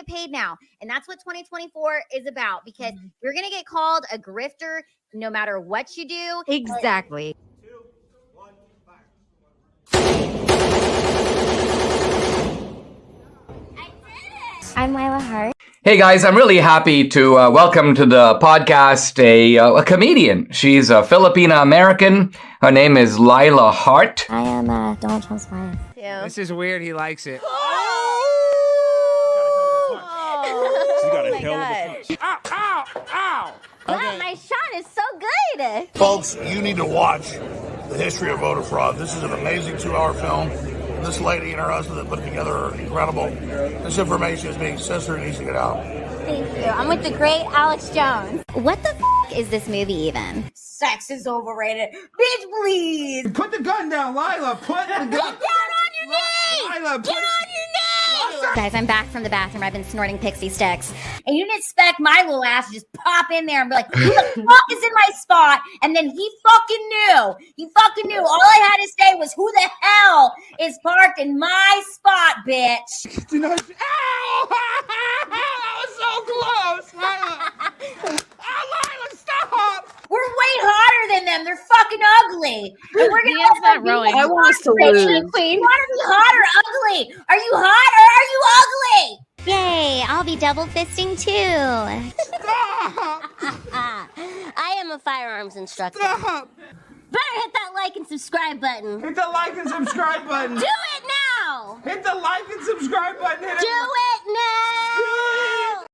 paid now. And that's what 2024 is about, because you're going to get called a grifter no matter what you do. Exactly. 2, 1, fire. I'm Lila Hart. Hey guys, I'm really happy to welcome to the podcast a comedian. She's a Filipina American. Her name is Lila Hart. I am Donald Trump's wife. This is weird. He likes it. She's got a hell of a punch. Ow! Ow! Ow! Wow, my shot is so good. Folks, you need to watch The History of Voter Fraud. This is an amazing 2-hour film. This lady and her husband that put it together are incredible. This information is being censored and needs to get out. Thank you. I'm with the great Alex Jones. What the is this movie even? Sex is overrated. Bitch, please. Put the gun down, Lila. Put the gun Get down on your knees. Lila, Get on your knees. Guys, I'm back from the bathroom. I've been snorting pixie sticks. And you didn't expect my little ass to just pop in there and be like, who the fuck is in my spot? And then he fucking knew. He fucking knew. All I had to say was, who the hell is parked in my spot, bitch? Ow! That was so close, Lila. Lila, stop! We're way hotter than them. They're fucking ugly. And we're gonna Dan's not rowing. I want us to lose. You want to be hot or ugly? Are you hot or are you ugly? Yay, I'll be double fisting too. I am a firearms instructor. Stop! Better hit that like and subscribe button. Hit the like and subscribe button. Do it now. Hit the like and subscribe button. Hit Do it now.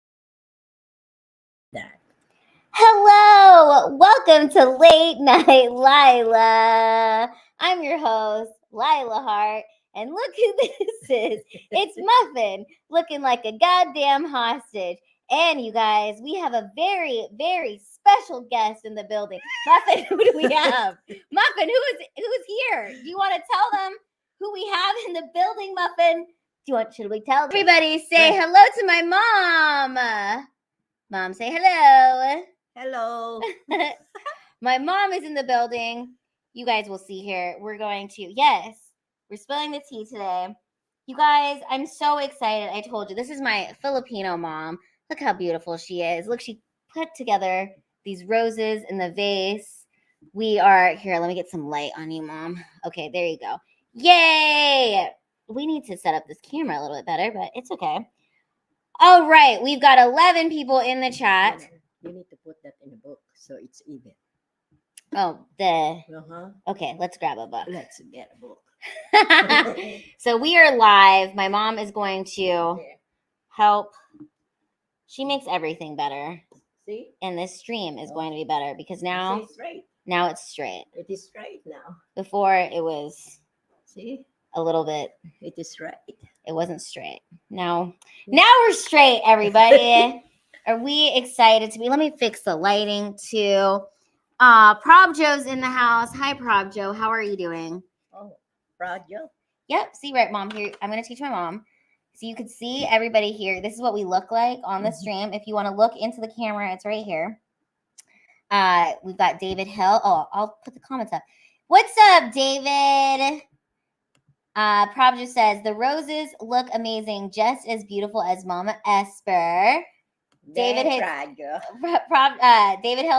Hello, welcome to Late Night Lila. I'm your host, Lila Hart, and look who this is. It's Muffin, looking like a goddamn hostage. And you guys, we have a very, very special guest in the building. Muffin, who do we have? Muffin, who's here? Do you want to tell them who we have in the building, Muffin? Should we tell everybody? Say hello to my mom. Mom, say hello. Hello. My mom is in the building. You guys will see here. We're spilling the tea today. You guys, I'm so excited. I told you, this is my Filipino mom. Look how beautiful she is. Look, she put together these roses in the vase. Here, let me get some light on you, Mom. Okay, there you go. Yay! We need to set up this camera a little bit better, but it's okay. All right, we've got 11 people in the chat. You need to put that in a book so it's even. Okay, let's grab a book. Let's get a book. So we are live. My mom is going to help. She makes everything better. See? And this stream is going to be better because now it's straight. Now it's straight. It is straight now. Before it was See? a little bit. It is straight. It wasn't straight. Now we're straight, everybody. Are we excited to be? Let me fix the lighting too. Prob Joe's in the house. Hi, Prob Joe. How are you doing? Oh, proud Joe. Yep. See, right, Mom. Here, I'm going to teach my mom. So you can see everybody here. This is what we look like on the stream. If you want to look into the camera, it's right here. We've got David Hill. Oh, I'll put the comments up. What's up, David? Prob just says, the roses look amazing, just as beautiful as Mama Esper. David Hill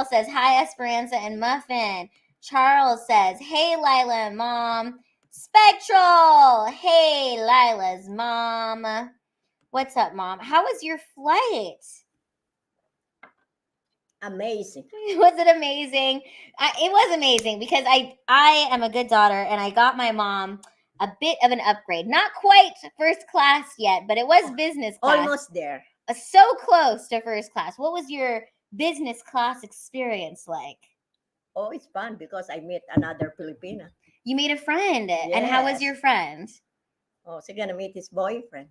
says, hi, Esperanza and Muffin. Charles says, hey, Lila and Mom. Spectral, hey, Lila's mom. What's up, Mom? How was your flight? Amazing. Was it amazing? It was amazing because I am a good daughter and I got my mom a bit of an upgrade. Not quite first class yet, but it was business class. Almost there. So close to first class. What was your business class experience like? Oh, it's fun because I met another Filipina. You made a friend. Yes. And how was your friend? Oh, she's going to meet his boyfriend.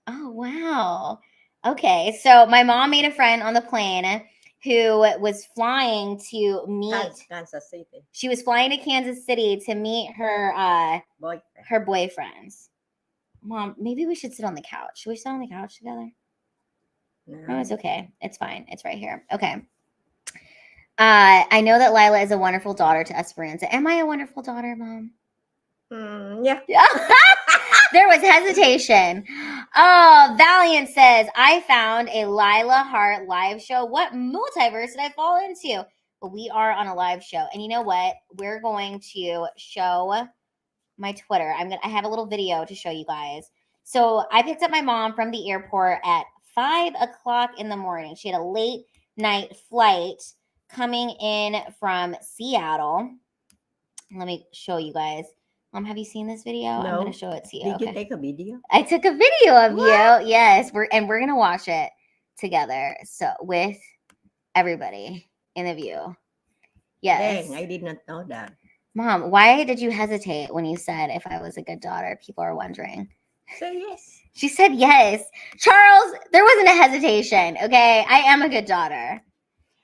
Oh, wow. Okay. So my mom made a friend on the plane who was flying to meet Kansas City. She was flying to Kansas City to meet her boyfriends. Mom, maybe we should sit on the couch. Should we sit on the couch together? No, it's okay. It's fine. It's right here. Okay. I know that Lila is a wonderful daughter to Esperanza. Am I a wonderful daughter, Mom? Yeah. There was hesitation. Oh, Valiant says, I found a Lila Hart live show. What multiverse did I fall into? But we are on a live show. And you know what? We're going to show my Twitter. I have a little video to show you guys. So I picked up my mom from the airport at 5 o'clock in the morning. She had a late night flight coming in from Seattle. Let me show you guys. Mom, have you seen this video? I'm No. going to show it to you. Did Okay. you take a video? I took a video of you. Yes, we're going to watch it together. So with everybody in the view. Yes. Dang, I did not know that. Mom, why did you hesitate when you said if I was a good daughter? People are wondering. Say yes. She said yes. Charles, there wasn't a hesitation. Okay. I am a good daughter.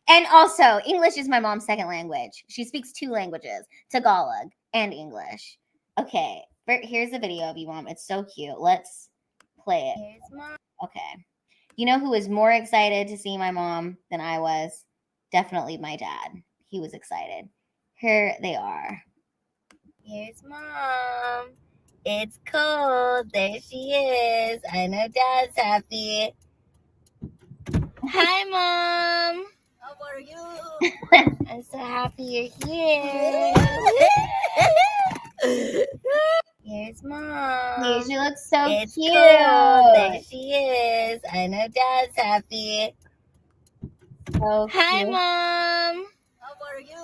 And also, English is my mom's second language. She speaks 2 languages, Tagalog and English. Okay. Here's a video of you, Mom. It's so cute. Let's play it. Here's Mom. Okay. You know who was more excited to see my mom than I was? Definitely my dad. He was excited. Here they are. Here's Mom. It's cold. There she is. I know Dad's happy. Hi, Mom. How are you? I'm so happy you're here. Here's Mom. Hey, she looks so It's cute. cold. There she is. I know Dad's happy. So Hi, cute. Mom. How are you?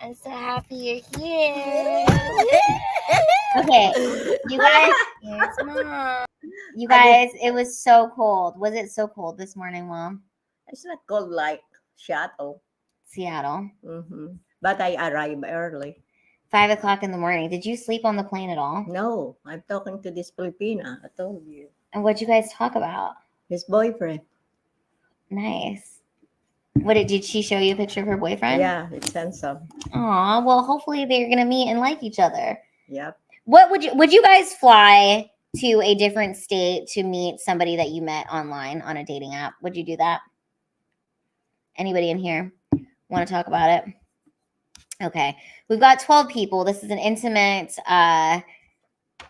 I'm so happy you're here. Okay, you guys, Here's Mom. it was so cold. Was it so cold this morning, Mom? It's not cold like Seattle. Seattle. But I arrived early. 5 o'clock in the morning. Did you sleep on the plane at all? No, I'm talking to this Filipina. I told you. And what'd you guys talk about? His boyfriend. Nice. Did she show you a picture of her boyfriend? Yeah, it's handsome. Aw, well, hopefully they're gonna meet and like each other. Yep. What would you guys fly to a different state to meet somebody that you met online on a dating app? Would you do that? Anybody in here want to talk about it? Okay. We've got 12 people. This is an intimate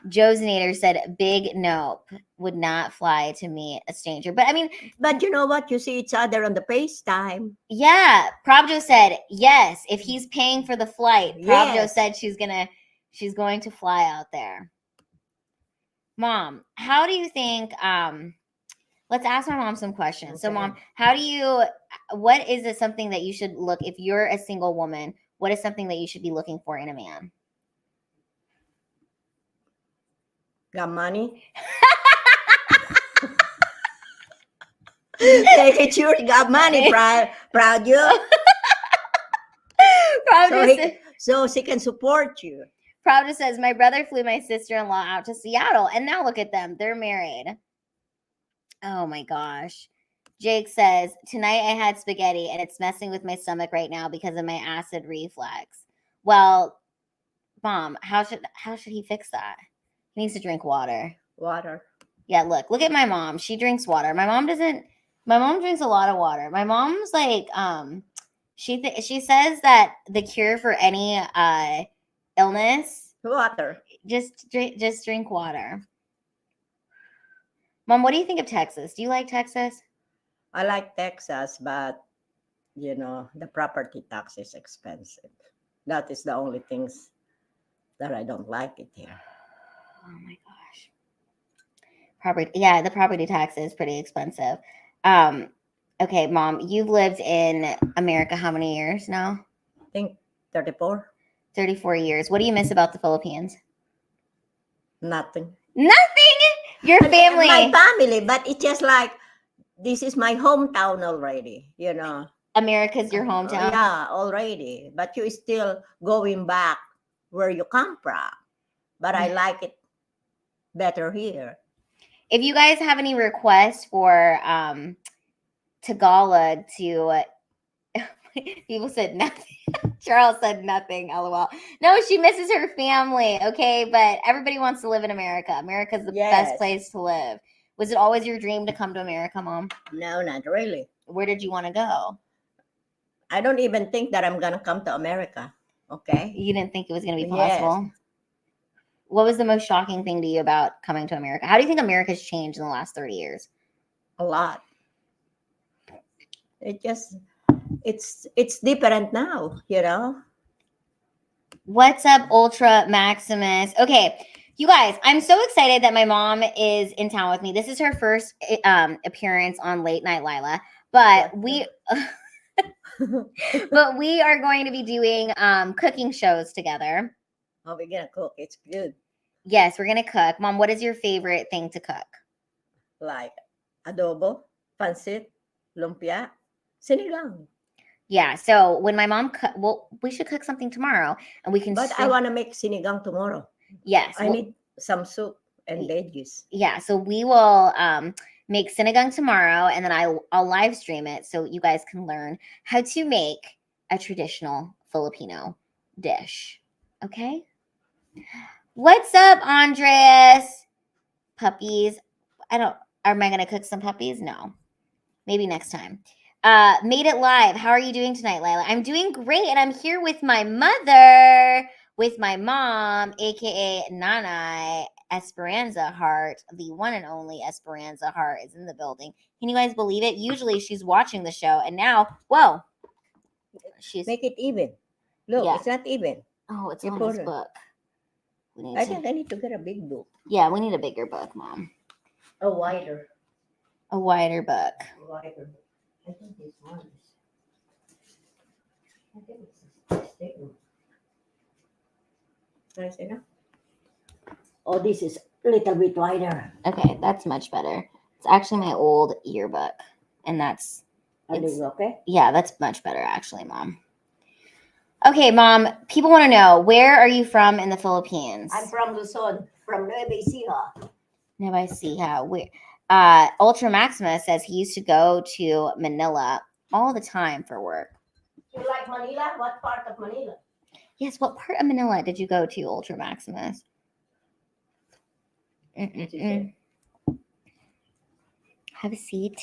Josinator said big nope, would not fly to meet a stranger. But I mean, But you know what? You see each other on the FaceTime. yeah, Prabjo said yes, if he's paying for the flight. Prabjo Yes. said she's going to fly out there. Mom, how do you think let's ask my mom some questions. So Okay. Mom, what is it something that you should look if you're a single woman, what is something that you should be looking for in a man? Got money? Take it, sure, got money, proud you. So she can support you. Prabjo says, my brother flew my sister-in-law out to Seattle, and now look at them. They're married. Oh, my gosh. Jake says, tonight I had spaghetti, and it's messing with my stomach right now because of my acid reflux. Well, Mom, how should he fix that? He needs to drink water. Water. Yeah, look at my mom. She drinks water. My mom drinks a lot of water. My mom's like, she says that the cure for any illness, Water. just drink water. Mom, what do you think of Texas? Do you like Texas? I like Texas, but the property tax is expensive. That is the only things that I don't like it here. Oh my gosh. The property tax is pretty expensive. Okay, Mom, you've lived in America how many years now? I think 34. 34 years. What do you miss about the Philippines? Nothing. Nothing. Your family. My family, but it's just like this is my hometown already, America's your hometown. Yeah, already. But you still going back where you come from. But I like it better here. If you guys have any requests for Tagalog to people said nothing. Charles said nothing. LOL. No, she misses her family. Okay, but everybody wants to live in America. America's the best place to live. Was it always your dream to come to America, Mom? No, not really. Where did you want to go? I don't even think that I'm gonna come to America. Okay. You didn't think it was going to be Yes. possible? What was the most shocking thing to you about coming to America? How do you think America's changed in the last 30 years? A lot. It's different now, you know. What's up, Ultra Maximus? Okay, you guys, I'm so excited that my mom is in town with me. This is her first appearance on Late Night Lila, but we are going to be doing cooking shows together. Oh, we're gonna cook. It's good. Yes, we're gonna cook. Mom, what is your favorite thing to cook? Like adobo, pancit, lumpia, sinigang. Yeah, so when my mom we should cook something tomorrow, and we can. But I want to make sinigang tomorrow. Yes, I need some soup and veggies. Yeah, so we will make sinigang tomorrow, and then I'll live stream it so you guys can learn how to make a traditional Filipino dish. Okay. What's up, Andres? Puppies. Am I gonna cook some puppies? No. Maybe next time. Made it live. How are you doing tonight, Lila? I'm doing great, and I'm here with my mother, with my mom, aka Nanay Esperanza Heart, the one and only Esperanza Heart is in the building. Can you guys believe it? Usually she's watching the show, and now, whoa, she's Make it even. Look, Yeah. it's not even. oh, it's You on put this her. book. We I need think to, I need to get a big book. yeah, we need a bigger book, Mom. A wider. A wider book. Wider. I think this one is. I think it's this thick one. Nice enough. Oh, this is a little bit wider. Okay, that's much better. It's actually my old yearbook, and that's Are It's- they okay? yeah, that's much better actually, Mom. Okay, Mom, people want to know, where are you from in the Philippines? I'm from Luzon, from Nueva Ecija. Now I see how Ultra Maximus says he used to go to Manila all the time for work. You like Manila? What part of Manila? Yes, what part of Manila did you go to, Ultra Maximus? Mm-mm-mm. Have a seat.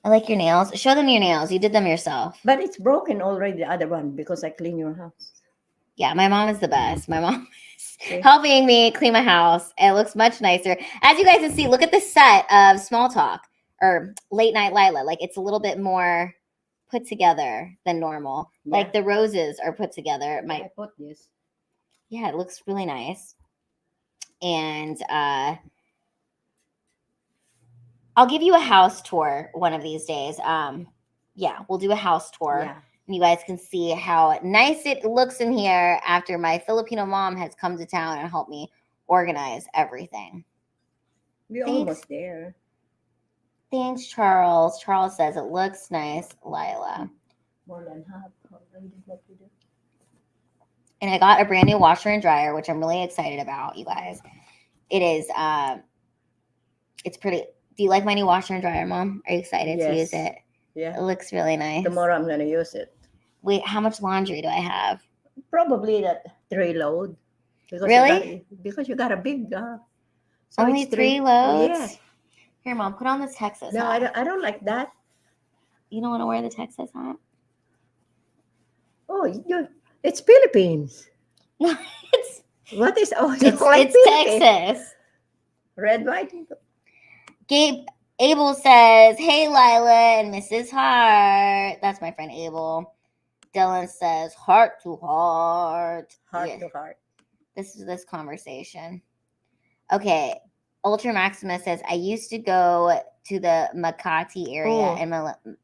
I like your nails. Show them your nails. You did them yourself. But it's broken already, the other one, because I clean your house. Yeah, my mom is the best. My mom is See? helping me clean my house. It looks much nicer. As you guys can see, look at the set of Small Talk or Late Night Lila. Like, it's a little bit more put together than normal. Yeah. Like the roses are put together. I put this. Yeah, it looks really nice. And I'll give you a house tour one of these days. Yeah, we'll do a house tour. Yeah. And you guys can see how nice it looks in here after my Filipino mom has come to town and helped me organize everything. We're Thanks. almost there. Thanks, Charles. Charles says it looks nice, Lila. More than half. Already what we do. And I got a brand new washer and dryer, which I'm really excited about, you guys. It is it's pretty. Do you like my new washer and dryer, Mom? Are you excited to use Yes. it? Yeah. It looks really nice. Tomorrow I'm gonna use it. Wait, how much laundry do I have? Probably that 3 load. Because Really? because you got a big so Only it's 3 loads? Yeah. Here, Mom, put on this Texas No, hat. I don't like that. You don't want to wear the Texas hat? Oh, it's Philippines. it's What is oh it's, like it's Philippines. Texas. Red, white. Abel says, "Hey, Lila and Mrs. Hart." That's my friend Abel. Dylan says, "Heart to heart." Heart Yeah, to heart. this is this conversation. Okay, Ultra Maximus says, "I used to go to the Makati area Oh. in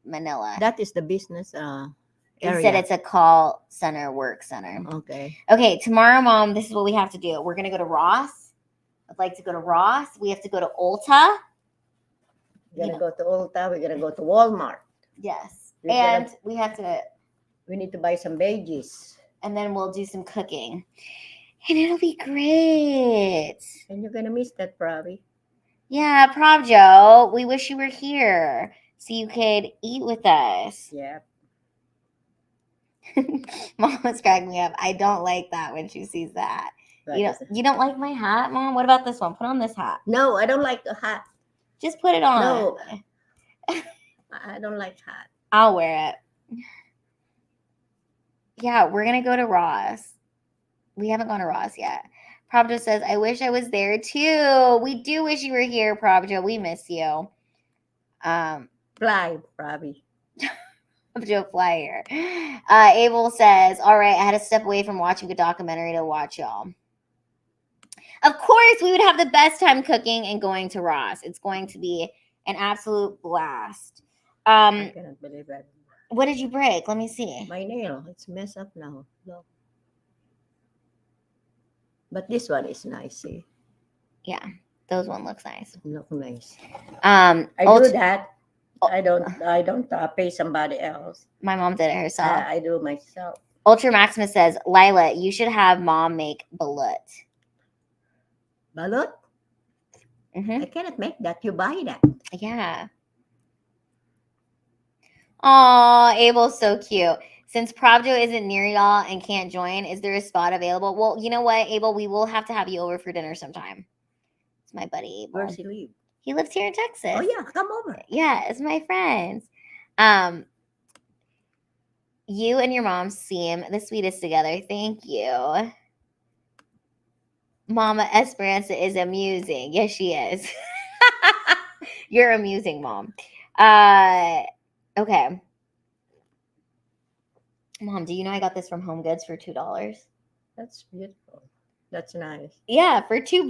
Manila." That is the business He area. said it's a call center, work center. Okay. Okay, tomorrow, Mom, this is what we have to do. We're gonna go to Ross. I'd like to go to Ross. We have to go to Ulta. We're gonna go to Ulta. We're gonna go to Walmart. Yes. We're And gonna- we have to, We need to buy some veggies. and then we'll do some cooking. And it'll be great. And you're gonna miss that probably. Yeah, Prov Joe, we wish you were here so you could eat with us. Yeah. Mom was cracking me up. I don't like that when she sees that. But You don't like my hat, Mom? What about this one? Put on this hat. no, I don't like a hat. Just put it on. No. I don't like hat. I'll wear it. Yeah, we're gonna go to Ross. We haven't gone to Ross yet. Prabjo says, I wish I was there too. We do wish you were here, Prabjo. We miss you. Fly, Robbie. Prabjo Flyer. Abel says, all right, I had to step away from watching a documentary to watch y'all. Of course, we would have the best time cooking and going to Ross. It's going to be an absolute blast. I cannot believe it. What did you break? Let me see. My nail, it's messed up now. Look. But this one is nice, see? Yeah, those one looks nice. Look nice. I I do that. I don't pay somebody else. My mom did it herself. I do myself. Ultra Maximus says, Lila, you should have mom make balut. Balut? Mm-hmm. I cannot make that. You buy that. Yeah. Aw, Abel's so cute. Since Prabjo isn't near y'all and can't join, is there a spot available? Well, you know what, Abel? We will have to have you over for dinner sometime. It's my buddy Abel. Where's he live? He lives here in Texas. Oh yeah, come over. Yeah, it's my friends. You and your mom seem the sweetest together. Thank you. Mama Esperanza is amusing. Yes, she is. You're amusing, Mom. Okay. Mom, do you know I got this from Home Goods for $2? That's beautiful. That's nice. Yeah, for $2.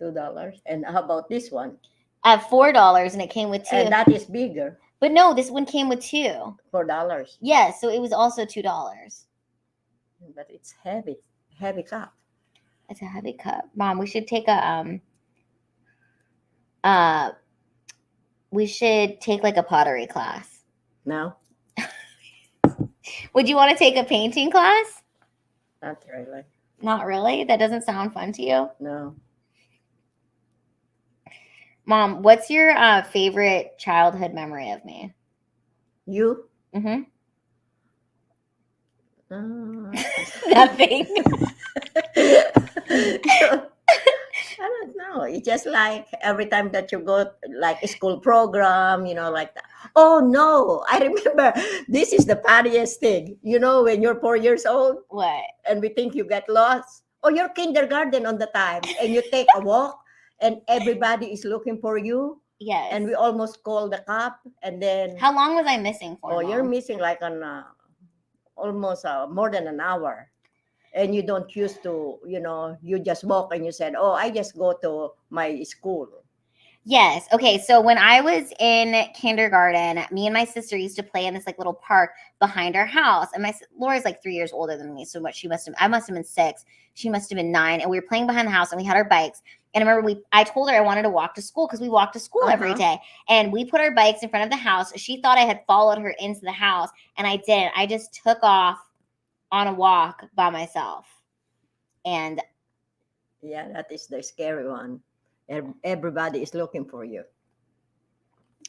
$2. And how about this one? At $4, and it came with 2. And that is bigger. But no, this one came with 2. $4. Yeah, so it was also $2. But it's heavy. Heavy cup. It's a heavy cup. Mom, we should take a we should take like a pottery class. No, Would you want to take a painting class? not really. Not really? That doesn't sound fun to you? No. Mom, what's your favorite childhood memory of me? You? Mm-hmm. Nothing. Nothing. I don't know. It's just like every time that you go like a school program, like that. Oh no, I remember this is the funniest thing. When you're 4 years old What? and we think you get lost. Oh, you're kindergarten on the time and you take a walk and everybody is looking for you. Yes. And we almost call the cop and then How long was I missing for? oh, you're Mom? missing like almost more than an hour. And you don't used to, you just walk and you said, oh, I just go to my school. Yes. Okay. So when I was in kindergarten, me and my sister used to play in this like little park behind our house. And Laura's like 3 years older than me. So I must have been 6. She must have been 9. And we were playing behind the house and we had our bikes. And I remember I told her I wanted to walk to school because we walked to school every day. And we put our bikes in front of the house. She thought I had followed her into the house and I didn't. I just took off on a walk by myself. And yeah, that is the scary one. Everybody is looking for you.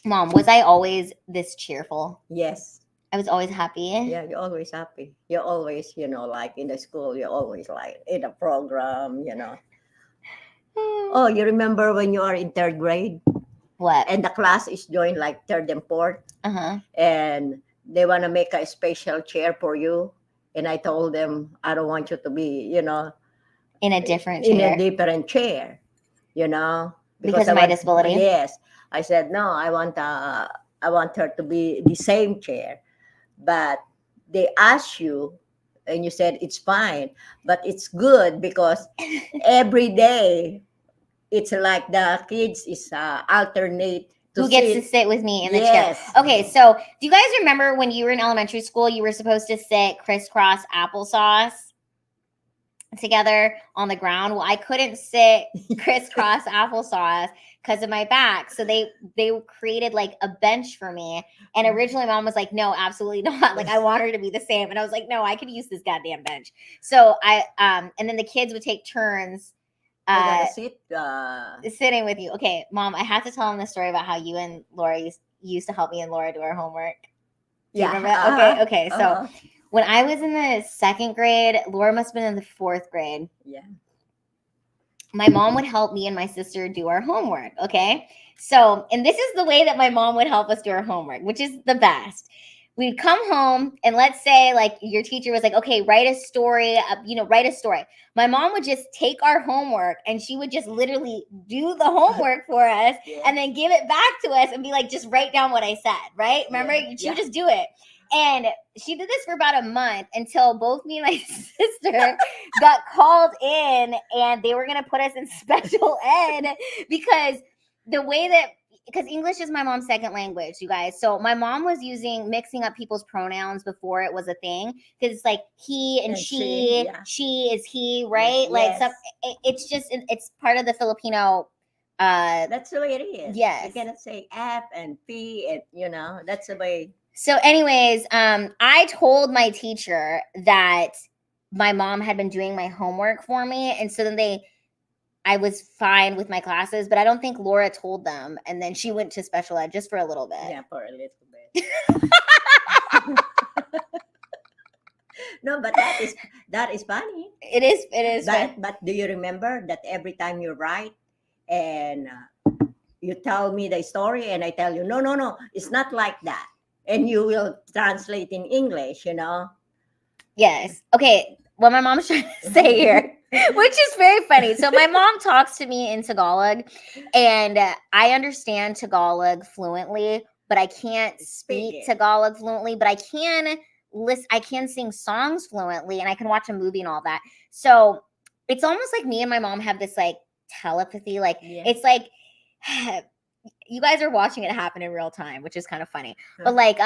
Mom, was I always this cheerful? Yes. I was always happy. Yeah, you're always happy. You're always, like in the school, you're always like in a program, Oh, you remember when you are in 3rd grade? What? And the class is joined like 3rd and 4th. Uh-huh. And they want to make a special chair for you. And I told them, I don't want you to be, in a different in chair. a different chair, Because of my disability? Yes. I said, no, I want her to be the same chair. But they asked you, and you said, it's fine. But it's good because every day, it's like the kids is alternate. Who gets to sit with me in the Yes. chair? Okay, so do you guys remember when you were in elementary school, you were supposed to sit crisscross applesauce together on the ground? Well, I couldn't sit crisscross applesauce because of my back. So they created like a bench for me. And originally Mom was like, no, absolutely not. Like I want her to be the same. And I was like, no, I could use this goddamn bench. So and then the kids would take turns sitting with you. Okay, Mom, I have to tell them the story about how you and Laura used to help me and Laura do our homework. Do you remember that? Okay. So when I was in the 2nd grade, Laura must have been in the 4th grade. Yeah. My mom would help me and my sister do our homework. Okay. So, and this is the way that my mom would help us do our homework, which is the best. we'd come home and let's say like your teacher was like, okay, write a story, write a story. My mom would just take our homework and she would just literally do the homework for us Yeah. and then give it back to us and be like, just write down what I said, right? Remember? Yeah. She would just do it. And she did this for about a month until both me and my sister got called in and they were going to put us in special ed because the way that, because English is my mom's second language, you guys. So my mom was mixing up people's pronouns before it was a thing. Because it's like he and she, yeah. she is he, right? Yes. Like it's just, it's part of the Filipino. That's the way it is. Yes. You cannot say F and P and that's the way. So anyways, I told my teacher that my mom had been doing my homework for me. And so then I was fine with my classes, but I don't think Laura told them. And then she went to special ed just for a little bit. Yeah, for a little bit. No, but that is funny. It is. But do you remember that every time you write and you tell me the story and I tell you, no, it's not like that. And you will translate in English, Yes. Okay. What my mom's trying to say here, which is very funny. So my mom talks to me in Tagalog and I understand Tagalog fluently, but I can't speak it. Tagalog fluently, but I can I can sing songs fluently and I can watch a movie and all that. So it's almost like me and my mom have this like telepathy. Like it's like you guys are watching it happen in real time, which is kind of funny. But like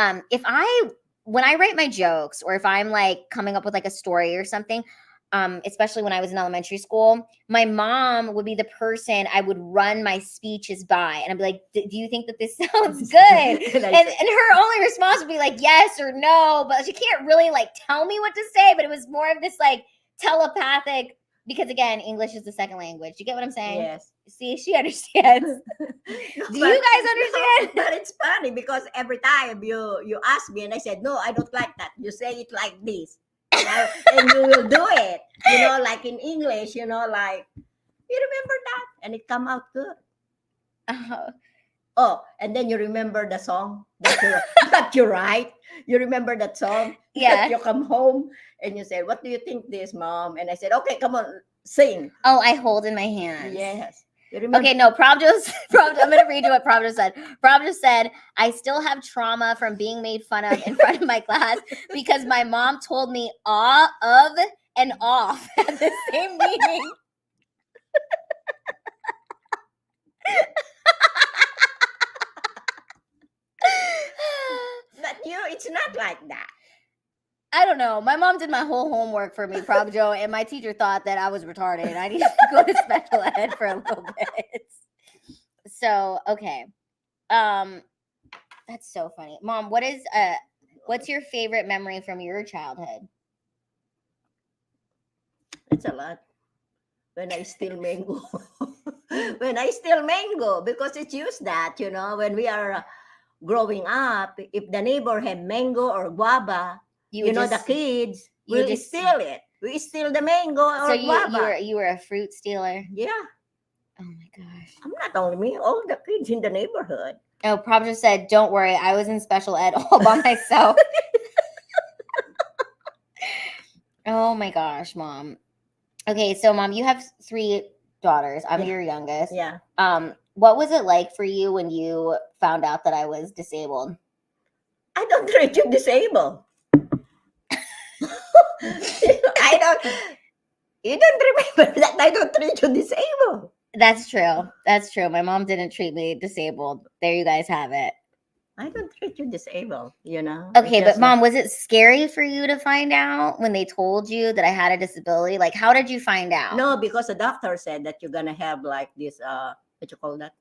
when I write my jokes or if I'm like coming up with like a story or something, especially when I was in elementary school, my mom would be the person I would run my speeches by. And I'd be like, do you think that this sounds good? and her only response would be like, yes or no. But she can't really like tell me what to say. But it was more of this like telepathic, because again, English is the second language. You get what I'm saying? Yes. See, she understands. Do you guys understand? But it's funny because every time you ask me and I said, no, I don't like that. You say it like this. And you will do it, like in English, like, you remember that? And it come out good. Oh, and then you remember the song that you write. You remember that song? Yeah. That you come home and you say, what do you think this, Mom? And I said, okay, come on, sing. Oh, I hold in my hands. Yes. You remember? Okay, no, I'm going to read you what Pravda said. Pravda said, I still have trauma from being made fun of in front of my class because my mom told me of, and off at the same meaning. But it's not like that. I don't know. My mom did my whole homework for me, Pravjo, and my teacher thought that I was retarded. I needed to go to special ed for a little bit. So, okay. That's so funny. Mom, what's your favorite memory from your childhood? It's a lot. When I steal mango. When I steal mango, because it's used that, when we are growing up, if the neighbor had mango or guava, the kids will steal it. We steal the mango or guava. You were a fruit stealer? Yeah. Oh my gosh. I'm not only me, all the kids in the neighborhood. Oh, Prabhu said, don't worry, I was in special ed all by myself. Oh my gosh, Mom. Okay, so Mom, you have 3 daughters. I'm your youngest. Yeah. What was it like for you when you found out that I was disabled? I don't treat you disabled. You don't remember that I don't treat you disabled. That's true. That's true. My mom didn't treat me disabled. There you guys have it. I don't treat you disabled, Okay, but Mom, was it scary for you to find out when they told you that I had a disability? Like, how did you find out? No, because the doctor said that you're gonna have like this what you call that?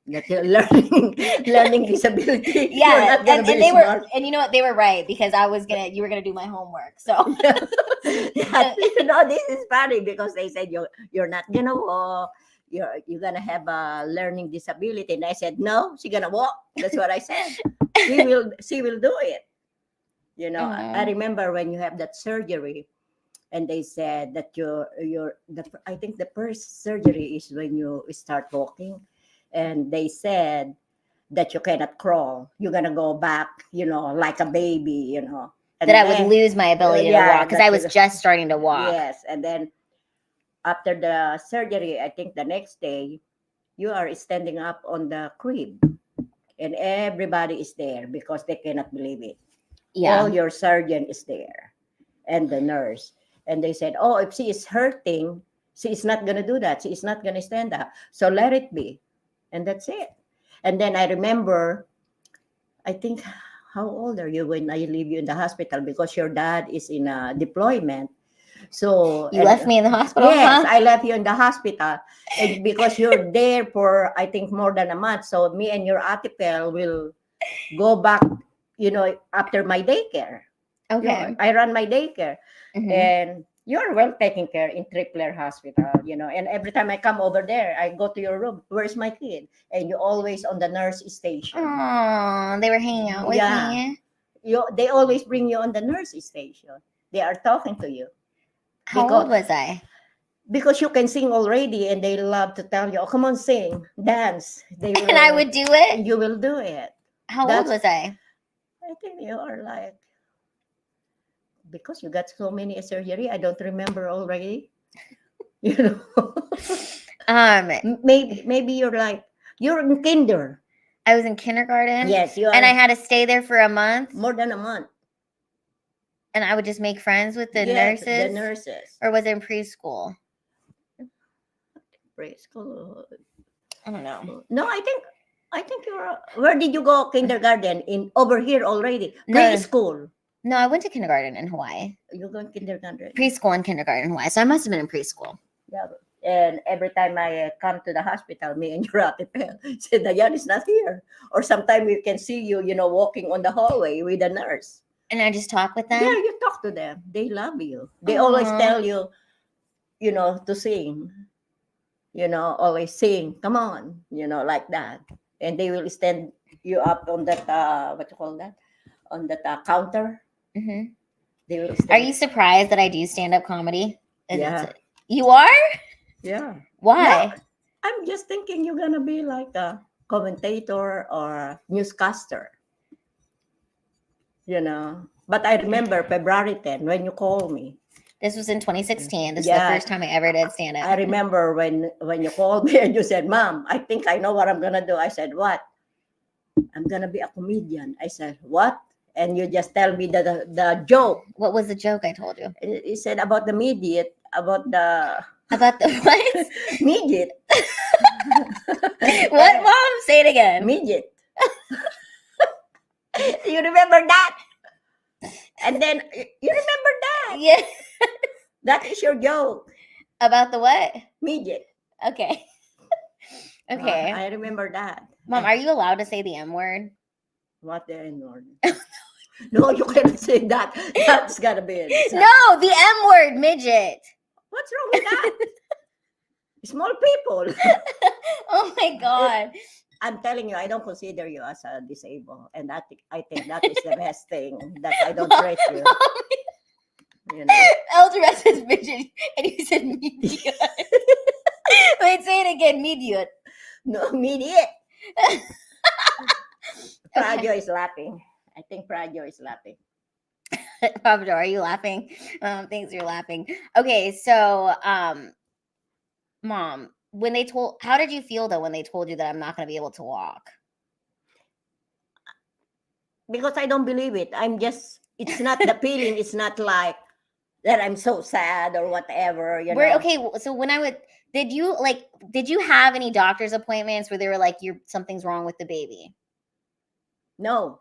That you're learning disability. Yeah, and they were, and you know what? They were right because you were gonna do my homework. So yeah, this is funny because they said you're not gonna walk. You're gonna have a learning disability, and I said no. She's gonna walk. That's what I said. She will do it. I remember when you have that surgery, and they said that I think the first surgery is when you start walking. And they said that you cannot crawl. You're gonna go back, like a baby, And That I then- would lose my ability to Yeah, walk because that I was you- just starting to walk. Yes, and then after the surgery, I think the next day, you are standing up on the crib, and everybody is there because they cannot believe it. Yeah. All your surgeon is there, and the nurse, and they said, "Oh, if she is hurting, she is not gonna do that. She is not gonna stand up. So let it be," and that's it. And then I remember, I think, how old are you when I leave you in the hospital because your dad is in a deployment. So You left me in the hospital, Yes, huh? I left you in the hospital and because you're there for I think more than a month. So me and your Atipel will go back, after my daycare. Okay. I run my daycare, Mhm. and you're well taken care in Tripler Hospital. And every time I come over there, I go to your room. Where's my kid? And you're always on the nurse station. Oh, they were hanging out with Yeah. me. They always bring you on the nurse station. They are talking to you. How Because- old was I? Because you can sing already and they love to tell you, "Oh, come on, sing, dance." They will, And I would do it. you will do it. How old That's- was I? I think you are like, because you got so many surgery, I don't remember already. Um, Maybe you're in kinder. I was in kindergarten. Yes, you are. And I had to stay there for a month, more than a month. and I would just make friends with the Yes, nurses. The nurses. Or was it in preschool? Preschool. I don't know. No, I think you're. Where did you go? Kindergarten in over here already. No. Preschool. No, I went to kindergarten in Hawaii. You're going kindergarten. Preschool and kindergarten in Hawaii. So I must have been in preschool. Yeah. And every time I come to the hospital, me and your Atipel said, "Dayan is not here." Or sometimes we can see you, walking on the hallway with a nurse. And I just talk with them. Yeah, you talk to them. They love you. They always Aw. tell you, to sing. Always sing. Come on, like that. And they will stand you up on that, what you call that? On that counter. Mhm. They will stand. Are you surprised that I do stand up comedy? Is it- Yeah. You are? Yeah. Why? No, I'm just thinking you're gonna be like a commentator or newscaster. But I remember February 10 when you called me. This was in 2016. This is Yeah. the first time I ever did stand up. I remember when you called me and you said, "Mom, I think I know what I'm gonna do." I said, "What?" "I'm gonna be a comedian." I said, "What?" And you just tell me the joke. What was the joke I told you? He said about the midget, about the About the what? midget. What, Mom? Say it again. Midget. You remember that? And then you remember that? Yeah. That is your joke. About the what? Midget. Okay. Okay. I remember that. Mom, are you allowed to say the M word? What the N-word? No, you cannot say that. That's gotta be it. No, the M word, midget. What's wrong with that? Small people. Oh my God. I'm telling you, I don't consider you as a disabled, and I think that is the best thing that I don't treat you. Eldra says midget, and you said mediot. Wait, say it again, mediot. No, immediate. Prajo is laughing. I think Prajo is laughing. Papa Joe, are you laughing? Thanks, you're laughing. Okay, so, Mom, how did you feel though when they told you that I'm not going to be able to walk? Because I don't believe it. It's not the feeling. It's not like that I'm so sad or whatever. Okay, so did you have any doctor's appointments where they were like, something's wrong with the baby? No.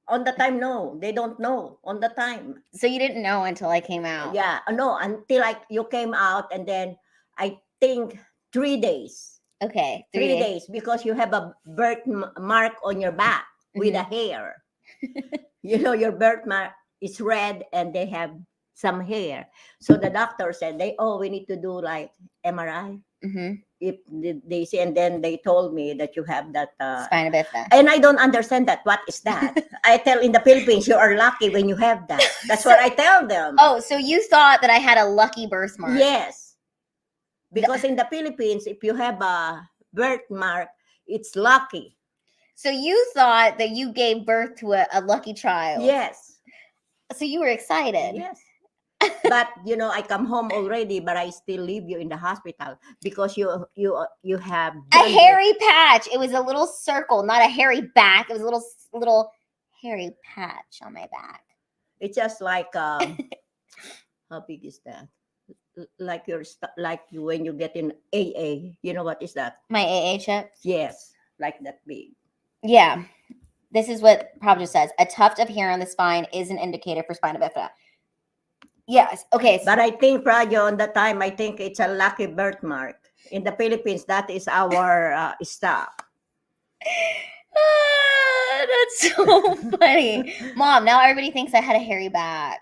On the time, no. They don't know on the time. So you didn't know until I came out? Yeah. No, until you came out, and then I think 3 days. Okay, 3 days because you have a birthmark on your back with a hair. Your birthmark is red and they have some hair. So the doctor said, we need to do like MRI. Mm-hmm. If they see, and then they told me that you have that. Spina bifida. And I don't understand that. What is that? I tell in the Philippines, you are lucky when you have that. That's what I tell them. Oh, so you thought that I had a lucky birthmark? Yes. Because in the Philippines, if you have a birthmark, it's lucky. So you thought that you gave birth to a lucky child. Yes. So you were excited. Yes. But I come home already, but I still leave you in the hospital because you have A done this. hairy patch. It was a little circle, not a hairy back. It was a little hairy patch on my back. It's just like how big is that? Like when you get in AA. You know what is that? My AA chip. Yes, like that big. Yeah. This is what Prabhu says. A tuft of hair on the spine is an indicator for spina bifida. Yes. Okay. But I think, Prajo, on the time, I think it's a lucky birthmark. In the Philippines, that is our staff. That's so funny. Mom, now everybody thinks I had a hairy back.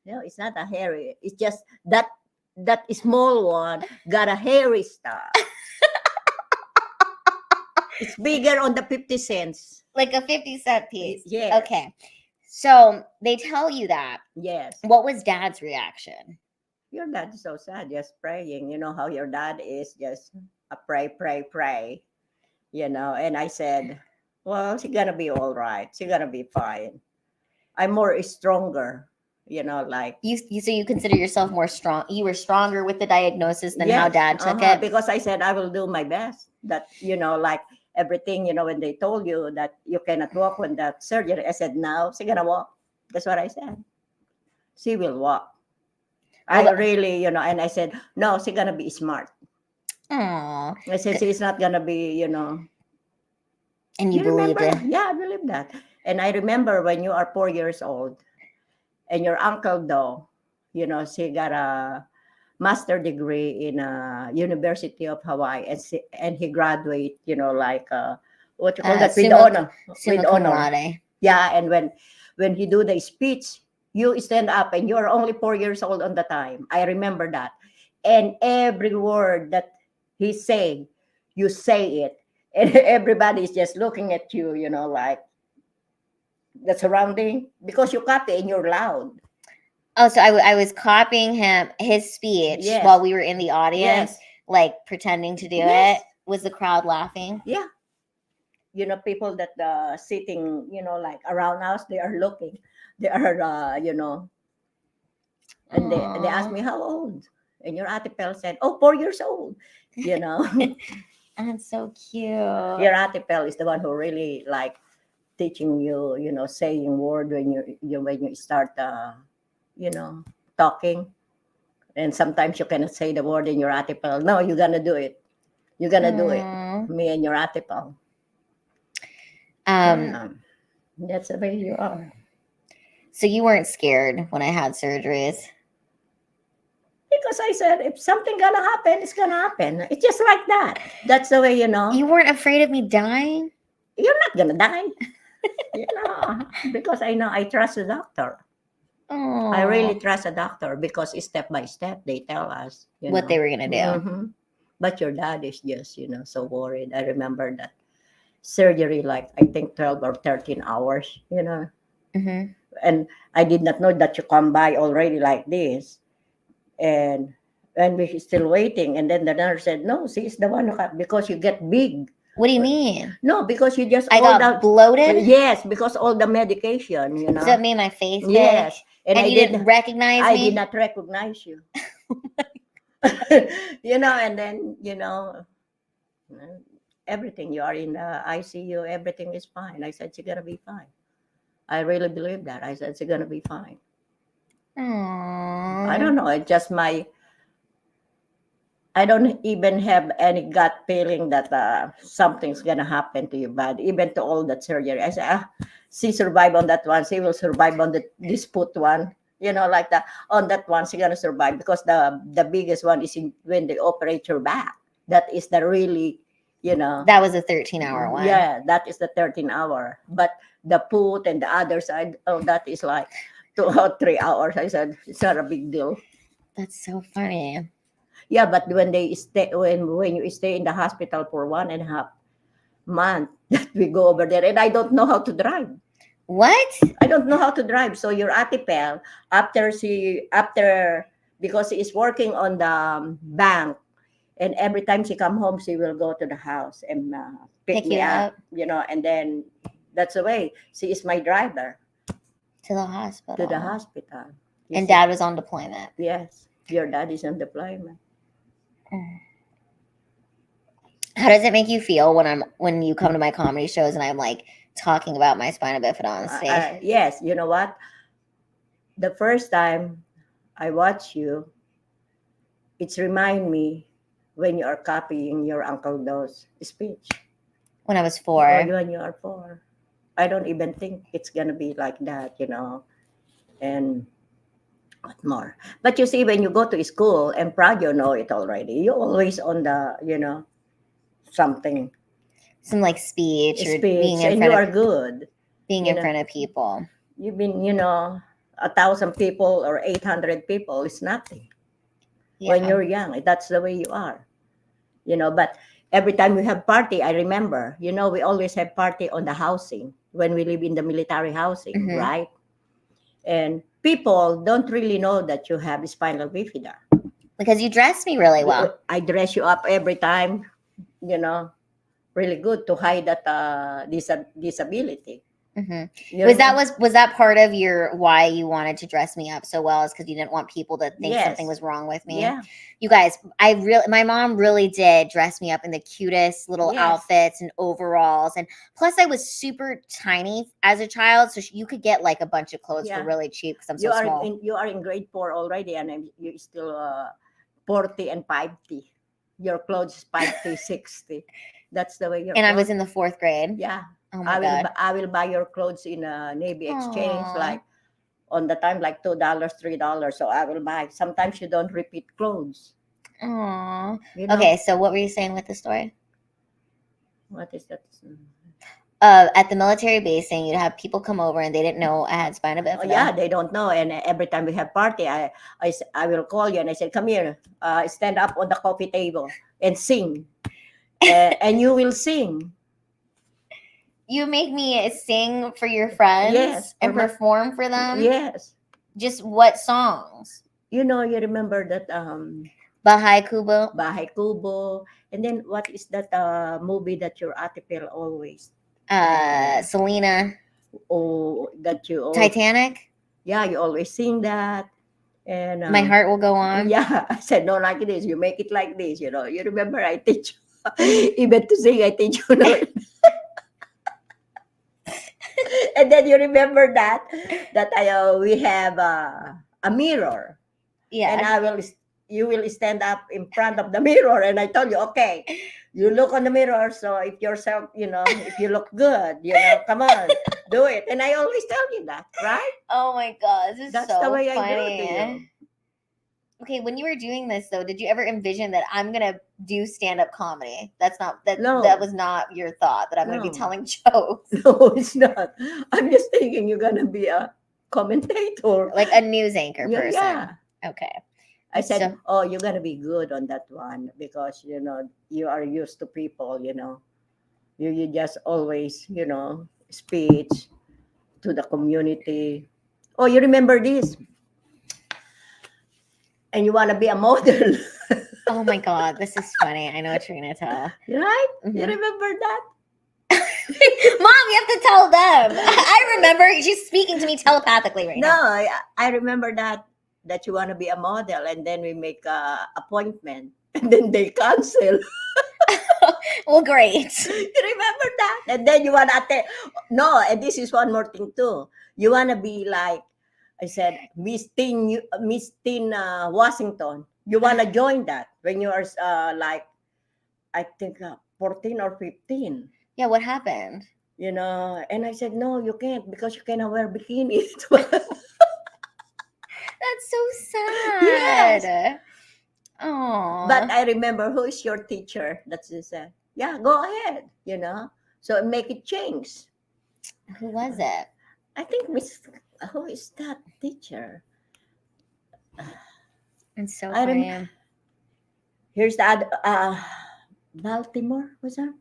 No, it's not a hairy. It's just that small one got a hairy stuff. It's bigger on the 50 cents. Like a 50-cent piece. Yes. Okay. So they tell you that. Yes. What was Dad's reaction? Your dad is so sad, just praying. You know how your dad is, just a pray, pray, pray. And I said, well, she's gonna be all right. She's gonna be fine. I'm more stronger, like. So you consider yourself more strong. You were stronger with the diagnosis than how Yes, Dad took it. because I said I will do my best. That like everything, when they told you that you cannot walk when that surgery, I said no, she's gonna walk. That's what I said. She will walk. I really, and I said no, she's gonna be smart. Aww. I said she's not gonna be, And you believed remember? it. Yeah, I believe that. And I remember when you are 4 years old, and your uncle though, she got a master degree in University of Hawaii, and he graduate, like what you call that, with honor. Summa With cum honor. laude. Yeah, and when he do the speech, you stand up, and you're only 4 years old on the time. I remember that, and every word that he say, you say it, and everybody is just looking at you, like the surrounding, because you copy and you're loud. Oh, so I was copying his speech Yes. while we were in the audience, Yes. like pretending to do Yes. it. Was the crowd laughing? Yeah. People that sitting, like around us, they are looking. They are, and they asked me how old, and your Ate Pel said, "Oh, 4 years old." That's so cute. Your Ate Pel is the one who really like teaching you, saying word when you start, talking. And sometimes you cannot say the word in your Ate Pel. No, you're gonna do it. You're gonna do it. Me and your Ate Pel. That's the way you are. So you weren't scared when I had surgeries? Because I said, if something gonna happen, it's gonna happen. It's just like that. That's the way, You weren't afraid of me dying? You're not gonna die. Because I know I trust the doctor. Oh, I really trust a doctor because step by step they tell us what they were gonna do. Mhm. But your dad is just so worried. I remember that surgery, like I think 12 or 13 hours. Mm-hmm. And I did not know that you come by already like this, and we're still waiting. And then the nurse said, "No, she's the one who got, because you get big." What do you mean? No, because you just I all got bloated. Yes, because all the medication. So that made my face big? Yes, And I you didn't recognize I me? did not recognize you. And then everything. You are in the ICU. Everything is fine. I said, "She's gonna be fine." I really believe that. I said, "She's gonna be fine." Aww. I don't know. It's just I don't even have any gut feeling that something's gonna happen to you bad, even to all that surgery. I said, she survived on that one. She will survive on this foot one. Like that. On that one, she's gonna survive because the biggest one is when they operate your back. That is the really, That was a 13-hour one. Yeah, that is the 13-hour. But the foot and the other side, that is like 2 or 3 hours. I said, it's not a big deal. That's so funny. Yeah, but when you stay in the hospital for 1.5 months, that we go over there, and I don't know how to drive. What? I don't know how to drive. So your Ate Pel, because she is working on the bank, And every time she come home, she will go to the house and pick Pick me you up, up. and then that's the way. She is my driver To the hospital. to the hospital. You And see? dad was on deployment. Yes, your dad is on deployment. How does it make you feel when you come to my comedy shows and I'm like talking about my spina bifida on stage? Yes, you know what? The first time I watch you, it's remind me when you are copying your Uncle Do's speech. When I was Or 4. when you are 4. I don't even think it's gonna be like that, and what more. But you see, when you go to school, and proud you know it already, you're always on the, something Some like speech or speech, being in and you are front of good. being you in know. front of people. You've been, 1,000 people or 800 people is nothing. Yeah. When you're young, that's the way you are. But every time we have party, I remember, we always have party on the housing when we live in the military housing, Mhm. right? And people don't really know that you have spinal bifida. Because you dress me really well. I dress you up every time, really good to hide that disability. Mhm. You Was know? that part of your why you wanted to dress me up so well? Is because you didn't want people to think something Yes. was wrong with me? Yeah. You guys, my mom really did dress me up in the cutest little Yes. outfits and overalls, and plus I was super tiny as a child, so you could get like a bunch of clothes Yeah. for really cheap because I'm You so are small. you are in grade 4 already, and you still 40 and 50. Your clothes is 50, 60. That's the way you're. And I was in the 4th grade. Yeah. Oh my god. I will buy your clothes in a Navy Exchange, Aw. like on the time, like $2, $3. So I will buy. Sometimes you don't repeat clothes. Aww. You know? Okay, so what were you saying with the story? What is that? At the military base, saying you'd have people come over and they didn't know I had spina bifida. Oh, yeah, they don't know. And every time we have party, I will call you and I said, come here, stand up on the coffee table and sing. And you will sing. You make me sing for your friends Yes, and for my- perform for them. Yes. Just what songs? You remember that Bahay Kubo, Bahay Kubo. And then what is that movie that your Ate Pel always? Selena, Oh, that you Titanic. Yeah, you always sing that. And My heart will go on. Yeah, I said no, like this. You make it like this. You remember I teach you even to sing. I teach you. And then you remember that we have a mirror. Yeah. And you will stand up in front of the mirror, and I told you, okay, you look on the mirror. So if yourself, if you look good, come on, do it. And I always tell you that, right? Oh my god, this is That's so the way funny. I do it to you. Okay, when you were doing this though, did you ever envision that I'm gonna do stand-up comedy? No. That was not your thought, that I'm gonna be No. telling jokes. No, it's not. I'm just thinking you're gonna be a commentator, Like a news anchor Yeah, person. yeah. Okay. I said, So- oh, you're gonna be good on that one because you are used to people. You just always speech to the community. Oh, you remember this? And you want to be a model, Oh my god, this is funny. I know what you're gonna tell. right? You Mhm. remember that? Mom, you have to tell them. I remember she's speaking to me telepathically right No, now. I remember that you want to be a model, and then we make a appointment, and then they cancel. Well, great. You remember that? And then you want to attend. No, and this is one more thing too. You want to be like, I said, Miss Teen Washington. You want to join that when you are like, I think 14 or 15. Yeah, what happened? And I said, no, you can't because you cannot wear bikinis. That's so sad. Yes. Oh. But I remember, who is your teacher? That's just yeah, go ahead, So make it change. Who was it? I think who is that teacher? It's so I funny. Here's the other, Baltimore, was that?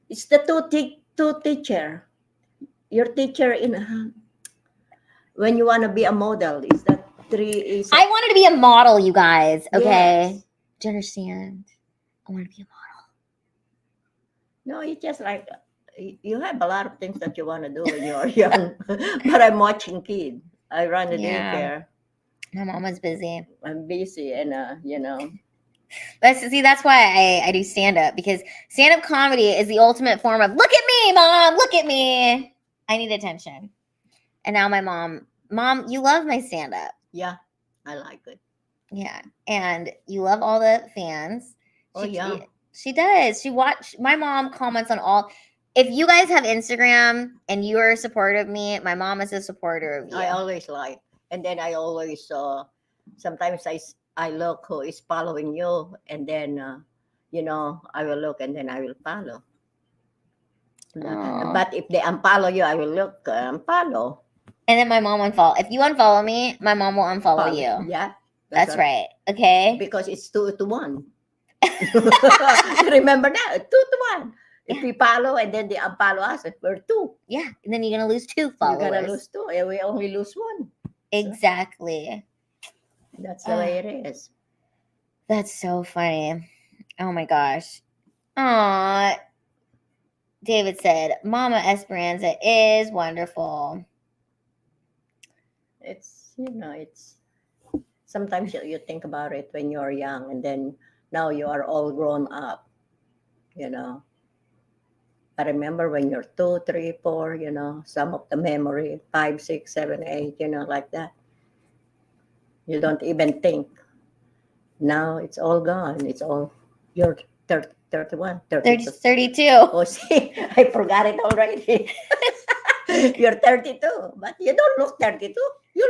It's the two teacher. Your teacher in when you want to be a model, is that 3 is I wanted to be a model, you guys. Okay. Yes. Do you understand? I want to be a model. No, it's just like you have a lot of things that you want to do when you're young. But I'm watching kids. I run a Yeah. daycare. My mom was busy. I'm busy, and That's why I do stand up, because stand up comedy is the ultimate form of look at me, mom, look at me. I need attention. And now my mom, you love my stand up. yeah, I like it. Yeah. And you love all the fans. Oh, yeah. She does. My mom comments on all. If you guys have Instagram and you are a supporter of me, my mom is a supporter of you. I always like, and then I always sometimes I look who is following you, and then I will look and then I will follow. Aw. But if they unfollow you, I will look unfollow. And then my mom unfollow. If you unfollow me, my mom will unfollow Follow. you. Yeah, That's right. Okay. Because it's 2-1. Remember that 2-1. If we follow and then they unfollow us, we're 2. Yeah. And then you're gonna lose 2 followers. You're gonna lose 2, and we only lose 1. Exactly. That's the way it is. That's so funny. Oh my gosh. Aw. David said, Mama Esperanza is wonderful. It's it's sometimes you think about it when you're young, and then now you are all grown up. I remember when you're 2, 3, 4. Some of the memory 5, 6, 7, 8. Like that. You don't even think. Now it's all gone. It's all you're 31, 32. 32. Oh, see, I forgot it already. You're 32, but you don't look 32. You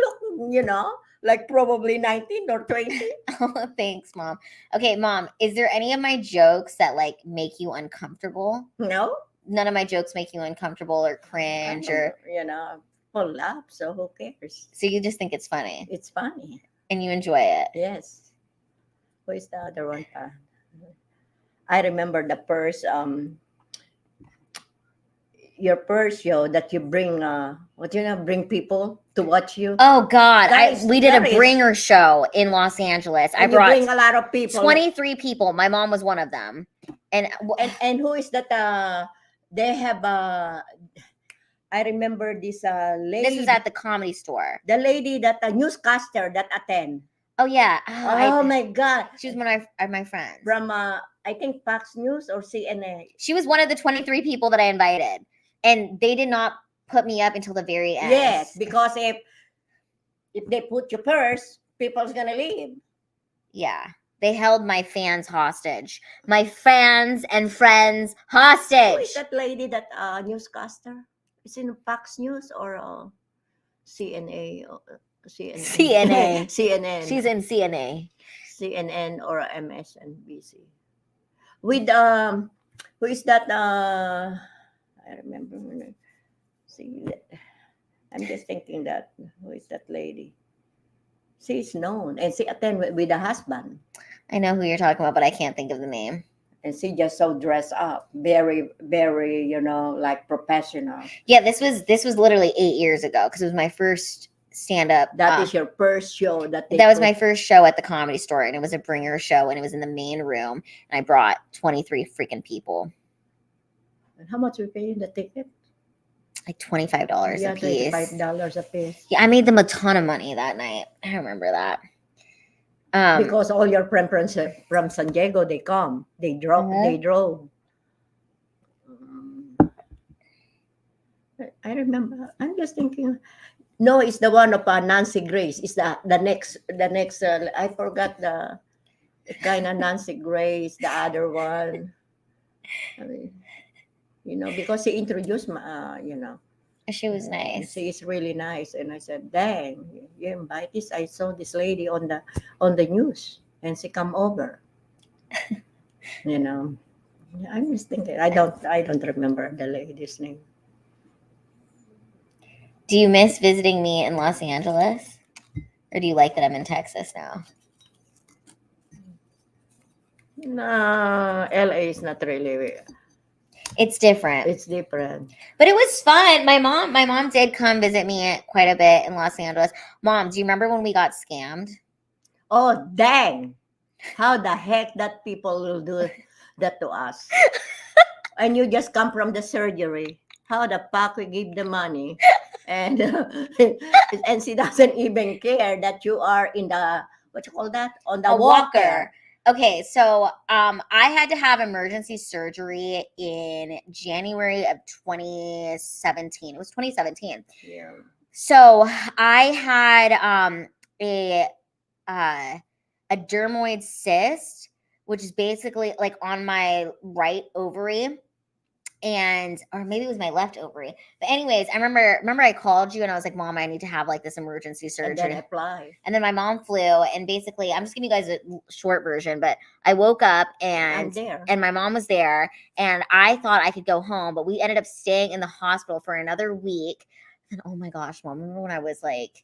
look, like probably 19 or 20. Oh, thanks, Mom. Okay, Mom, is there any of my jokes that make you uncomfortable? No? None of my jokes make you uncomfortable or cringe or Full laugh, so who cares? so you just think it's funny It's funny. and you enjoy it. Yes. Who is the other one? I remember the first your first show that you bring bring people to watch you. Oh God, we did that a is- bringer show in Los Angeles. I And you brought bring a lot of people. 23 people. My mom was one of them. And And who is that? They have I remember this lady. this was at the Comedy Store. the lady that newscaster that attend. Oh yeah. Oh my God! she was one of my friends. From I think Fox News or CNN. She was one of the 23 people that I invited. And they did not put me up until the very end. Yes, because if they put you first, people's gonna leave. Yeah. They held my fans hostage. My fans and friends hostage. Who is that lady that newscaster? Is it Fox News or CNA? CNN. CNA. CNN. She's in CNA. CNN or MSNBC. With who is that? I remember. See, I'm just thinking that who is that lady? She's known, and she attend with the husband, I know who you're talking about, but I can't think of the name. and she just so dressed up, very, very, like professional. Yeah, this was literally 8 years ago because it was my first stand up. That is your first show that was my first show at the Comedy Store, and it was a bringer show, and it was in the main room, and I brought 23 freaking people. And how much we pay the ticket? Like $25 Yeah, a piece. $25 a piece. Yeah, I made them a ton of money that night. I remember that. Because all your friends from San Diego, they come. They drove. Mhm. They drove. I remember. I'm just thinking. No, it's the one of Nancy Grace. It's the next. I forgot the kind of Nancy Grace. The other one. I mean, because she introduced me. She was nice. She is really nice, and I said, "Dang, you invite this? I saw this lady on the news, and she come over." I'm just thinking. I don't remember the lady's name. Do you miss visiting me in Los Angeles? Or do you like that I'm in Texas now? No, LA is not really. It's different. It's different. But it was fun. My mom did come visit me quite a bit in Los Angeles. Mom, do you remember when we got scammed? Oh, dang! How the heck that people will do that to us? And you just come from the surgery. How the fuck we give the money? And and she doesn't even care that you are in the, what you call that, on the A walker. walker. Okay, so I had to have emergency surgery in January of 2017. It was 2017. Yeah. So I had a dermoid cyst, which is basically like on my right ovary, and or maybe it was my left ovary. But anyways, I remember I called you and I was like, Mom, I need to have like this emergency And surgery. then apply. And then my mom flew, and basically, I'm just giving you guys a short version, but I woke up I'm and there. my mom was there, and I thought I could go home, but we ended up staying in the hospital for another week. And oh my gosh, Mom, remember when I was like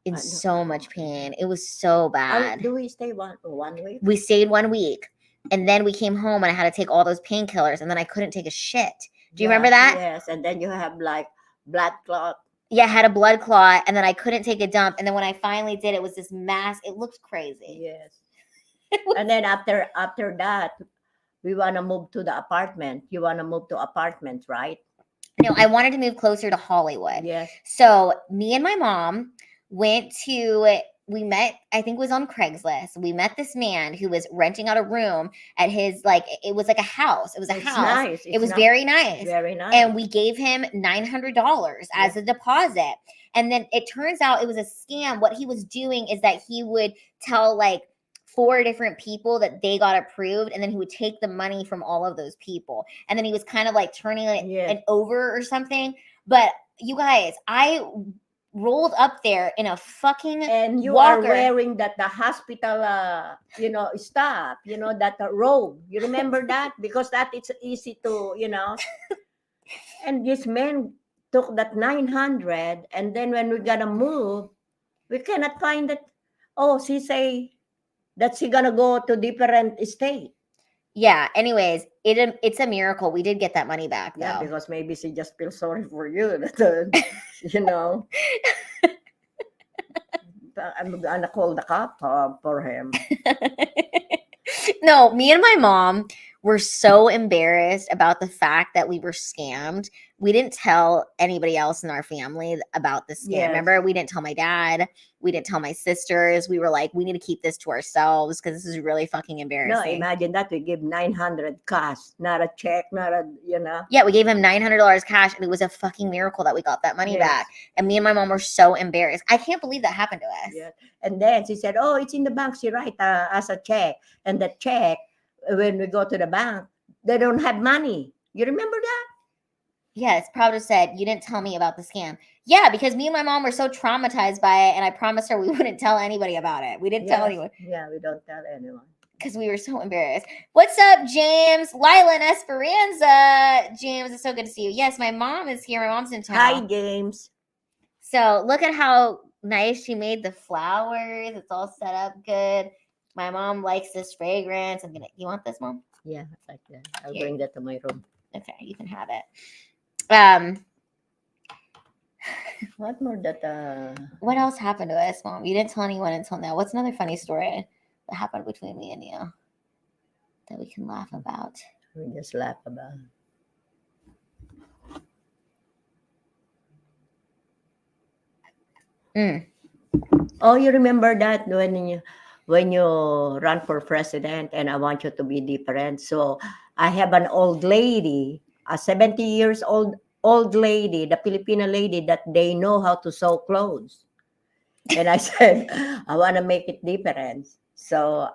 in I know. so much pain? It was so bad. Do we stay one week? We stayed 1 week, and then we came home, and I had to take all those painkillers, and then I couldn't take a shit. Do you remember that? Yes, and then you have like blood clot. Yeah, I had a blood clot, and then I couldn't take a dump, and then when I finally did, it was this mass. It looked crazy. Yes. And then after that, we want to move to the apartment. You want to move to apartments, right? No, I wanted to move closer to Hollywood. Yes. So me and my mom went to, we met, I think it was on Craigslist. We met this man who was renting out a room at his, like, it was like a house. It was a It's house. nice. It was very nice. Very nice. And we gave him $900 as a deposit. And then it turns out it was a scam. What he was doing is that he would tell like 4 different people that they got approved, and then he would take the money from all of those people. And then he was kind of like turning it over or something. But you guys, I rolled up there in a fucking and you walker. are wearing that the hospital stuff, that robe. You remember that? Because that it's easy to, and this man took that 900, and then when we gotta move, we cannot find it. Oh, she say that she gonna go to different state. Yeah. Anyways, it's a miracle. We did get that money back, though. Yeah, because maybe she just feels sorry for you. That, I'm gonna call the cop for him. No, me and my mom were so embarrassed about the fact that we were scammed. We didn't tell anybody else in our family about the scam. Yes. Remember, we didn't tell my dad. We didn't tell my sisters. We were like, we need to keep this to ourselves because this is really fucking No, embarrassing. imagine that we give 900 cash, not a check, not a, Yeah, we gave him $900 cash, and it was a fucking miracle that we got that money Yes. back. And me and my mom were so embarrassed. I can't believe that happened to us. Yeah. And then she said, oh, it's in the bank. She write as a check. And the check, when we go to the bank, they don't have money. You remember that? Yes, Pravda said, you didn't tell me about the scam. Yeah, because me and my mom were so traumatized by it, and I promised her we wouldn't tell anybody about it. We didn't tell anyone Yeah, we don't tell anyone. because we were so embarrassed. What's up, James? Lila and Esperanza. James, it's so good to see you. Yes, my mom is here. My mom's in town. Hi, James. So look at how nice she made the flowers. It's all set up good. My mom likes this fragrance. You want this, Mom? Yeah, like that. I'll Here. bring that to my room. Okay, you can have it. What more that What else happened to us, Mom? You didn't tell anyone until now. What's another funny story that happened between me and you that we can laugh about? we just laugh about? Oh, you remember that when you run for president, and I want you to be different. So I have an old lady, a 70 years old lady, the Filipino lady that they know how to sew clothes. And I said, I want to make it different. So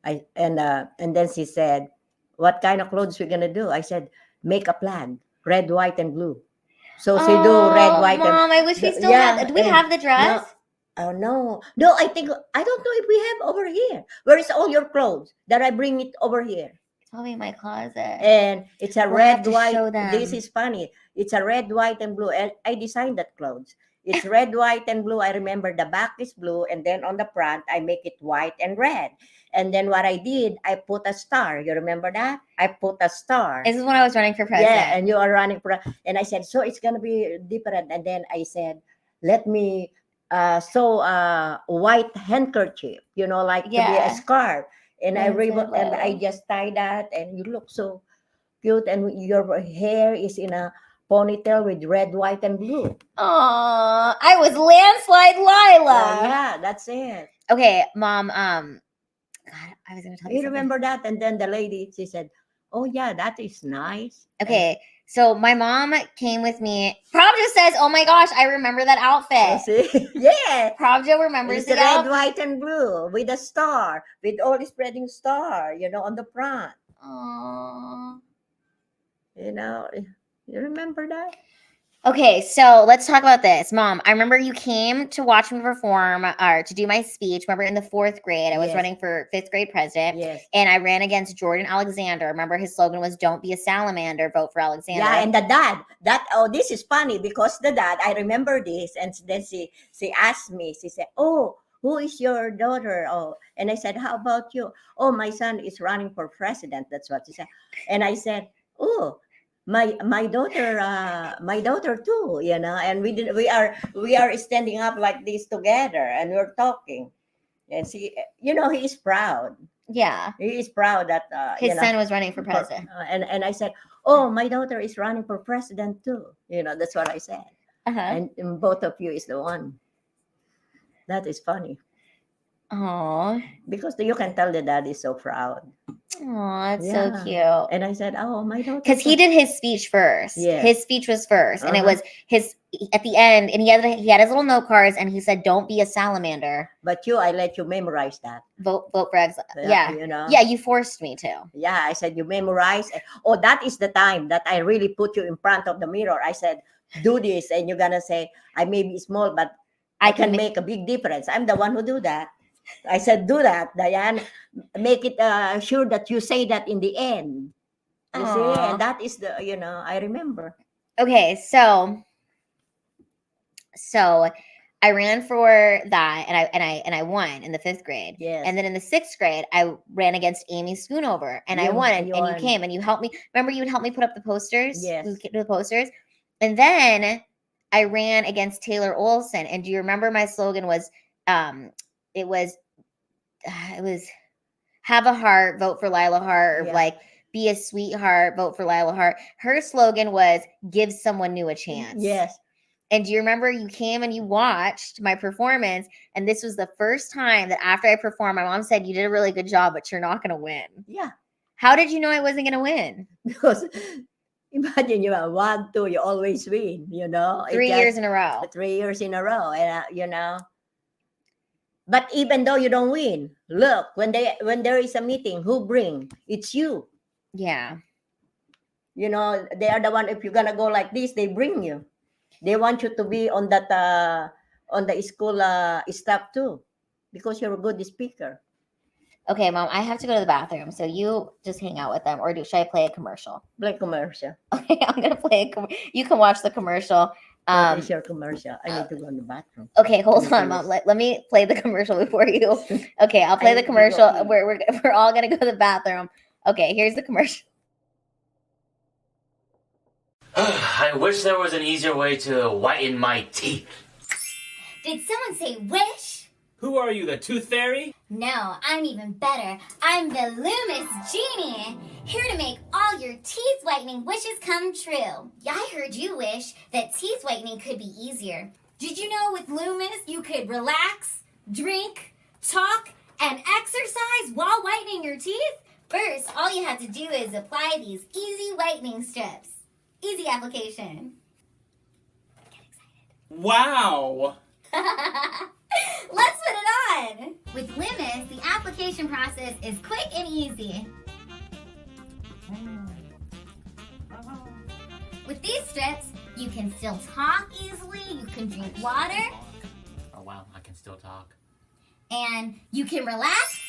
and then she said, what kind of clothes we're gonna do? I said, make a plan, red, white, and blue. So she do red, white, Mom, I wish we still had. Do we have the dress? Oh no, I don't know if we have over here. Where is all your clothes that I bring it over here? It's probably in my closet. And it's a We'll have red, to white. show them. This is funny. It's a red, white, and blue. And I designed that clothes. It's red, white, and blue. I remember the back is blue, and then on the front I make it white and red. And then what I did, I put a star. You remember that? I put a star. This is when I was running for president. Yeah, and you are running for. And I said, so it's gonna be different. And then I said, let me white handkerchief, like to be a Yeah. scarf. And I That's just tie that, and you look so cute, and your hair is in a ponytail with red, white, and blue. Aw, I was landslide Lila. Yeah, that's it. Okay, Mom. God, I was gonna tell you. You something. remember that? And then the lady, she said, "Oh yeah, that is nice." Okay, so my mom came with me. Pravda says, "Oh my gosh, I remember that And, outfit." see? Yeah. Pravda remembers It's the the red, outfit. white, and blue with a star, with all the spreading star, on the front. Aw. You remember that? Okay, so let's talk about this. Mom, I remember you came to watch me perform or to do my speech. Remember in the 4th grade, I was Yes. running for 5th grade president. Yes. And I ran against Jordan Alexander. Remember his slogan was "Don't be a salamander, vote for Alexander." Yeah, and the dad, this is funny because the dad, I remember this, and then she asked me, she said, "Oh, who is your daughter?" Oh, and I said, "How about you?" "Oh, my son is running for president." That's what she said. And I said, "Oh, my daughter too," and we are standing up like this together, and we're talking, and he is proud. Yeah. He is proud that His son was running for president. and I said, "Oh, my daughter is running for president too." That's what I said. Uh-huh. And both of you is the one. That is funny Aw. because you can tell the dad is so proud. Aw, it's Yeah. so cute. And I said, "Oh, my daughter." Because he did his speech first. Yes. His speech was first. And it Uh-huh. was at the end, and he had his little note cards, and he said, "Don't be a salamander. But I let you memorize that. Vote for exile." Yeah. Yeah, you forced me to. Yeah, I said you memorize. Oh, that is the time that I really put you in front of the mirror. I said, "Do this," and you're gonna say, "I may be small, but I can make a big difference." I'm the one who do that. I said, "Do that, Diane. Make it sure that you say that in the end." You see, Aw. and that is the I remember. Okay, so I ran for that, and I won in the 5th grade. Yes. And then in the 6th grade, I ran against Amy Schoonover, and I You- won. And you you won. came and you helped me. Remember, you would help me put up the posters. Yes. We would do the posters, and then I ran against Taylor Olson. And do you remember my slogan was, it was "Have a heart, vote for Lila Hart," or Yeah. like "Be a sweetheart, vote for Lila Hart." Her slogan was "Give someone new a chance." Yes. And do you remember you came and you watched my performance? And this was the first time that after I performed, my mom said, "You did a really good job, but you're not going to win." Yeah. How did you know I wasn't going to win? Because imagine you have 1, 2, you always win. 3 years in a row. 3 years in a row, and But even though you don't win, look, when there is a meeting, who bring? It's you. Yeah. They are the one. If you're gonna go like this, they bring you. They want you to be on that on the school staff too, because you're a good speaker. Okay, Mom, I have to go to the bathroom. So you just hang out with them, or should I play a commercial? Like commercial. Okay, I'm going to play you can watch the commercial. What is your commercial? I need to go in the bathroom. Okay, hold Okay, on, Mom. Let me play the commercial before you. Okay, I'll I play the need to go commercial. eat. We're all gonna go to the bathroom. Okay, here's the commercial. I wish there was an easier way to whiten my teeth. Did someone say wish? Who are you, the Tooth Fairy? No, I'm even better. I'm the Loomis Genie, here to make all your teeth whitening wishes come true. I heard you wish that teeth whitening could be easier. Did you know with Loomis you could relax, drink, talk, and exercise while whitening your teeth? First, all you have to do is apply these easy whitening strips. Easy application. Get excited. Wow. Let's put it on! With Loomis, the application process is quick and easy. With these strips, you can still talk easily, you can drink water, Oh wow, I can still talk. and you can relax.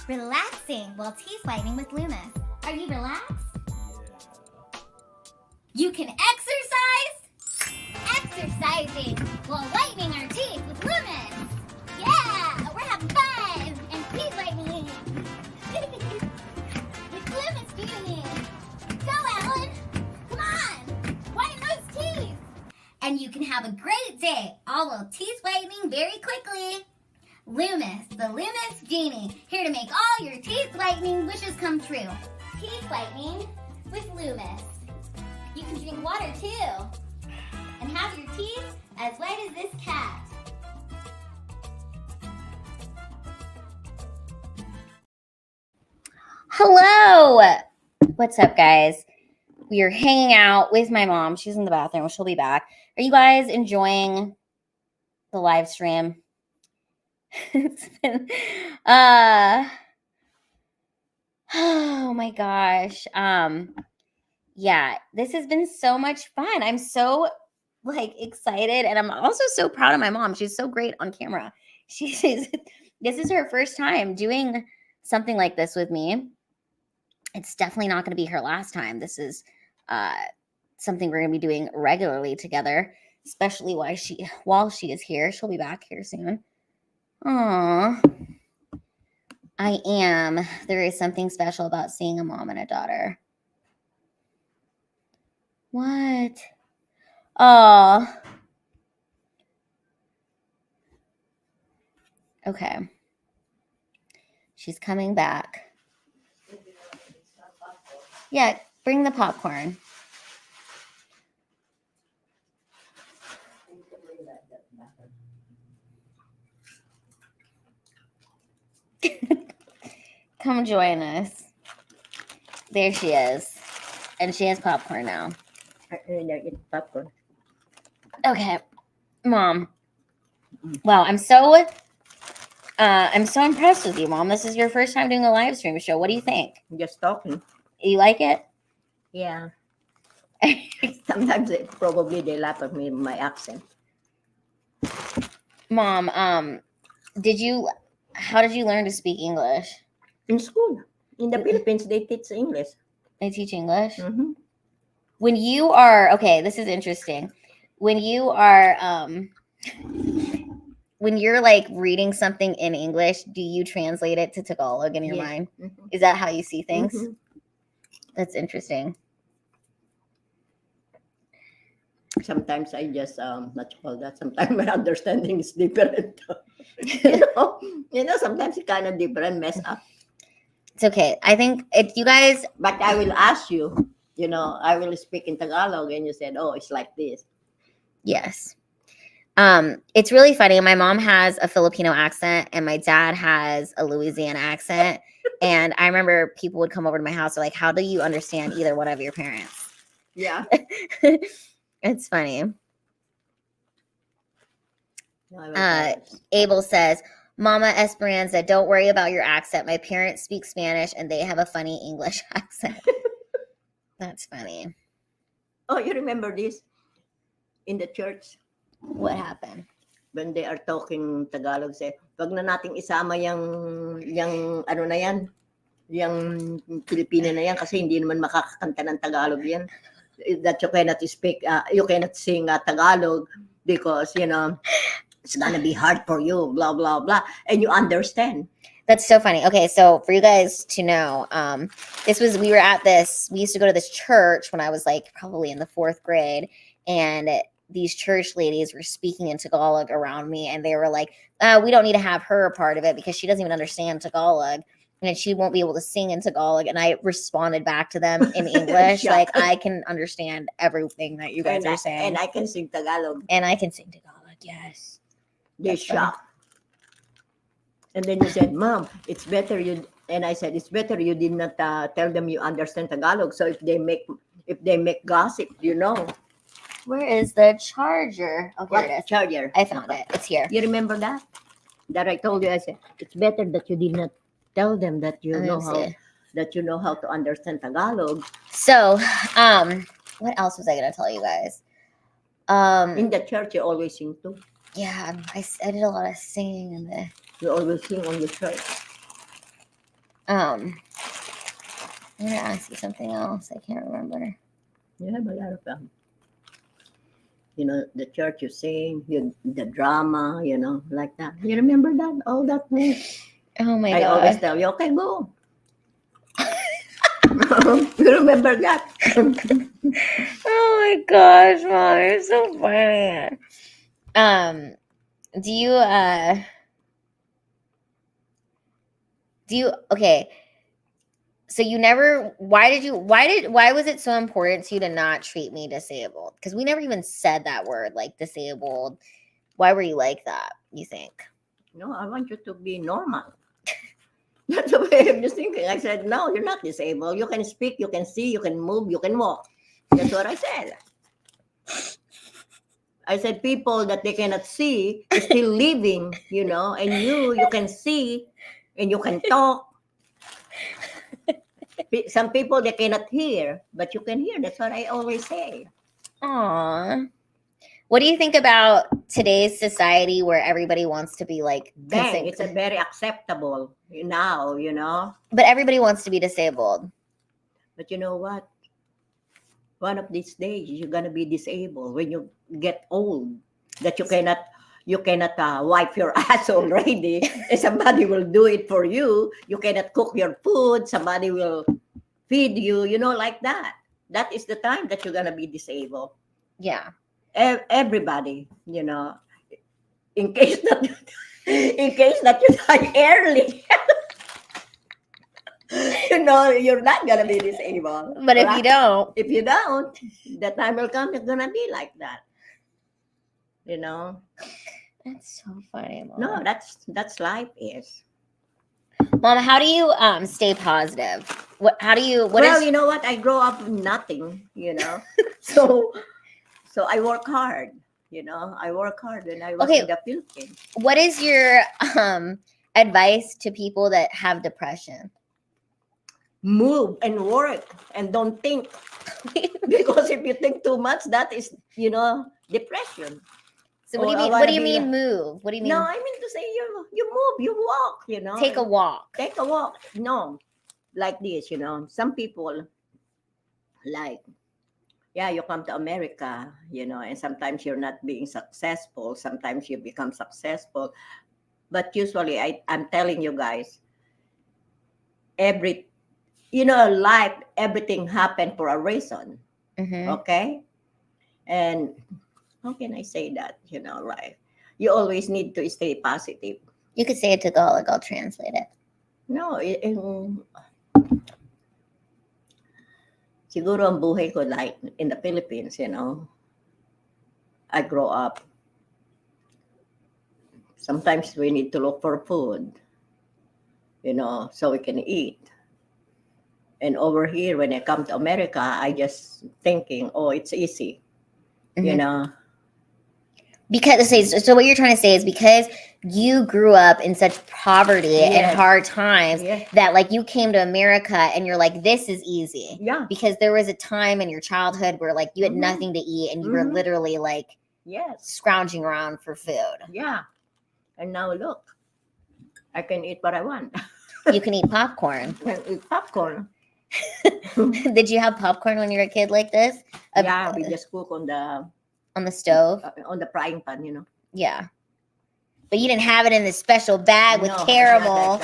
Relaxing while teeth whitening with Loomis. Are you relaxed? You can exercise. Exercising while whitening our teeth with Loomis. Yeah, we're having fun and teeth whitening. With Loomis Genie. Go, Alan. Come on, whiten those teeth. And you can have a great it take? All will teeth whitening very quickly. Loomis, the Loomis Genie, here to make all your teeth whitening wishes come true. Teeth whitening with Loomis. You can drink water too, and have your teeth as white as this cat. Hello. What's up, guys? We are hanging out with my mom. She's in the bathroom. She'll be back. Are you guys enjoying the live stream? It's been, oh my gosh. Yeah, this has been so much fun. I'm so excited, and I'm also so proud of my mom. She's so great on camera. This is her first time doing something like this with me. It's definitely not going to be her last time. This is something we're going to be doing regularly together, especially while she is here. She'll be back here soon. Aww. I am. There is something special about seeing a mom and a daughter. What? Oh. Okay. She's coming back. Yeah, bring the popcorn. Come join us. There she is. And she has popcorn now. Popcorn. Okay. Mom. Wow, I'm so impressed with you, Mom. This is your first time doing a live stream show. What do you think? Just talking. You like it? Yeah. Sometimes they laugh at me, my accent. Mom, how did you learn to speak English? In school. In the Philippines, they teach English. They teach English? Mm-hmm. When you are, okay, this is interesting. When you are, when you're reading something in English, do you translate it to Tagalog in your mind? Mm-hmm. Is that how you see things? Mm-hmm. That's interesting. Sometimes I just not call that. Sometimes my understanding is different. you know, sometimes it's kind of different, mess up. It's okay. I think if you guys, But I will ask you. You know, I will speak in Tagalog, and you said, "Oh, it's like this." yes. It's really funny. My mom has a Filipino accent, and my dad has a Louisiana accent. And I remember people would come over to my house, like, "How do you understand either one of your parents?" Yeah. It's funny. No, Abel says, Mama Esperanza, don't worry about your accent. My parents speak Spanish and they have a funny English accent. That's funny. oh, you remember this in the church What happened? when they are talking Tagalog? Say, wag na nating isama yung ano na yan, yung Pilipino na yan kasi hindi naman makakakanta ng Tagalog yan. That you cannot speak, you cannot sing Tagalog because, you know, it's gonna be hard for you, blah, blah, blah. And you understand. That's so funny. Okay, so for you guys to know, we used to go to this church when I was probably in the 4th grade, and these church ladies were speaking in Tagalog around me, and they were like, we don't need to have her a part of it because she doesn't even understand Tagalog, and she won't be able to sing in Tagalog. And I responded back to them in English, Yeah. I can understand everything that you guys are saying. And I can sing Tagalog. And I can sing Tagalog, yes. They're That's funny. shocked. And then you said, Mom, it's better you, and I said, it's better you did not tell them you understand Tagalog. So if they make gossip, you know. Where is the charger? Oh, here What it is. charger? I found it. It's here. You remember that? That I told you, I said, it's better that you did not tell them that you Let me know see. how to understand Tagalog. So, what else was I gonna tell you guys? In the church, you always sing too. Yeah, I did a lot of singing in the. You always sing on the church. I'm gonna ask you something else. I can't remember. You have a lot of fun. You know, the church you sing, the drama, you know, like that. You remember that? All that things. Oh my I always god! tell you, okay, go. You remember that? Oh my gosh, Mom, you're so funny. Do you okay? So you never why was it so important to you to not treat me disabled? Because we never even said that word, like disabled. Why were you like that, you think? No, I want you to be normal. That's the way I'm just thinking. I said, no, you're not disabled. You can speak, you can see, you can move, you can walk. That's what I said. I said people that they cannot see is still living, and you can see and you can talk. Some people they cannot hear, but you can hear. That's what I always say. Aww. What do you think about today's society where everybody wants to be like Bang, it's a very acceptable now, But everybody wants to be disabled. But you know what? One of these days you're gonna be disabled when you get old. That you cannot wipe your ass already. And somebody will do it for you. You cannot cook your food. Somebody will feed you. Like that. That is the time that you're gonna be disabled. Yeah. Everybody, in case that you die early, you're not gonna be disabled. But if you don't, the time will come. It's gonna be like that. That's so funny, Mom. No, that's life is. Mom, how do you stay positive? You know what? I grow up with nothing, So I work hard, I work hard when I was in the Philippines. What is your advice to people that have depression? Move and work and don't think. Because if you think too much, that is, depression. So what do you mean? What do you mean move? What do you mean? No, I mean to say you move, you walk, Take a walk. Take a walk. No, like this, some people like, you come to America, and sometimes you're not being successful. Sometimes you become successful. But usually I'm telling you guys, life, everything happened for a reason. Mm-hmm. Okay? And how can I say that? Right? You always need to stay positive. You could say it Tagalog. I'll translate it. No, siguro ang buhay ko like in the Philippines, I grow up. Sometimes we need to look for food, so we can eat. And over here, when I come to America, I just thinking, it's easy, Mm-hmm. Because so what you're trying to say is because you grew up in such poverty and hard times that like you came to America and you're like, this is easy. Yeah. Because there was a time in your childhood where like you had nothing to eat and you were literally like scrounging around for food. Yeah. And now look, I can eat what I want. You can eat popcorn. I can eat popcorn. Did you have popcorn when you were a kid like this? Yeah, we just cook on the stove, on the frying pan, Yeah, but you didn't have it in this special bag with caramel.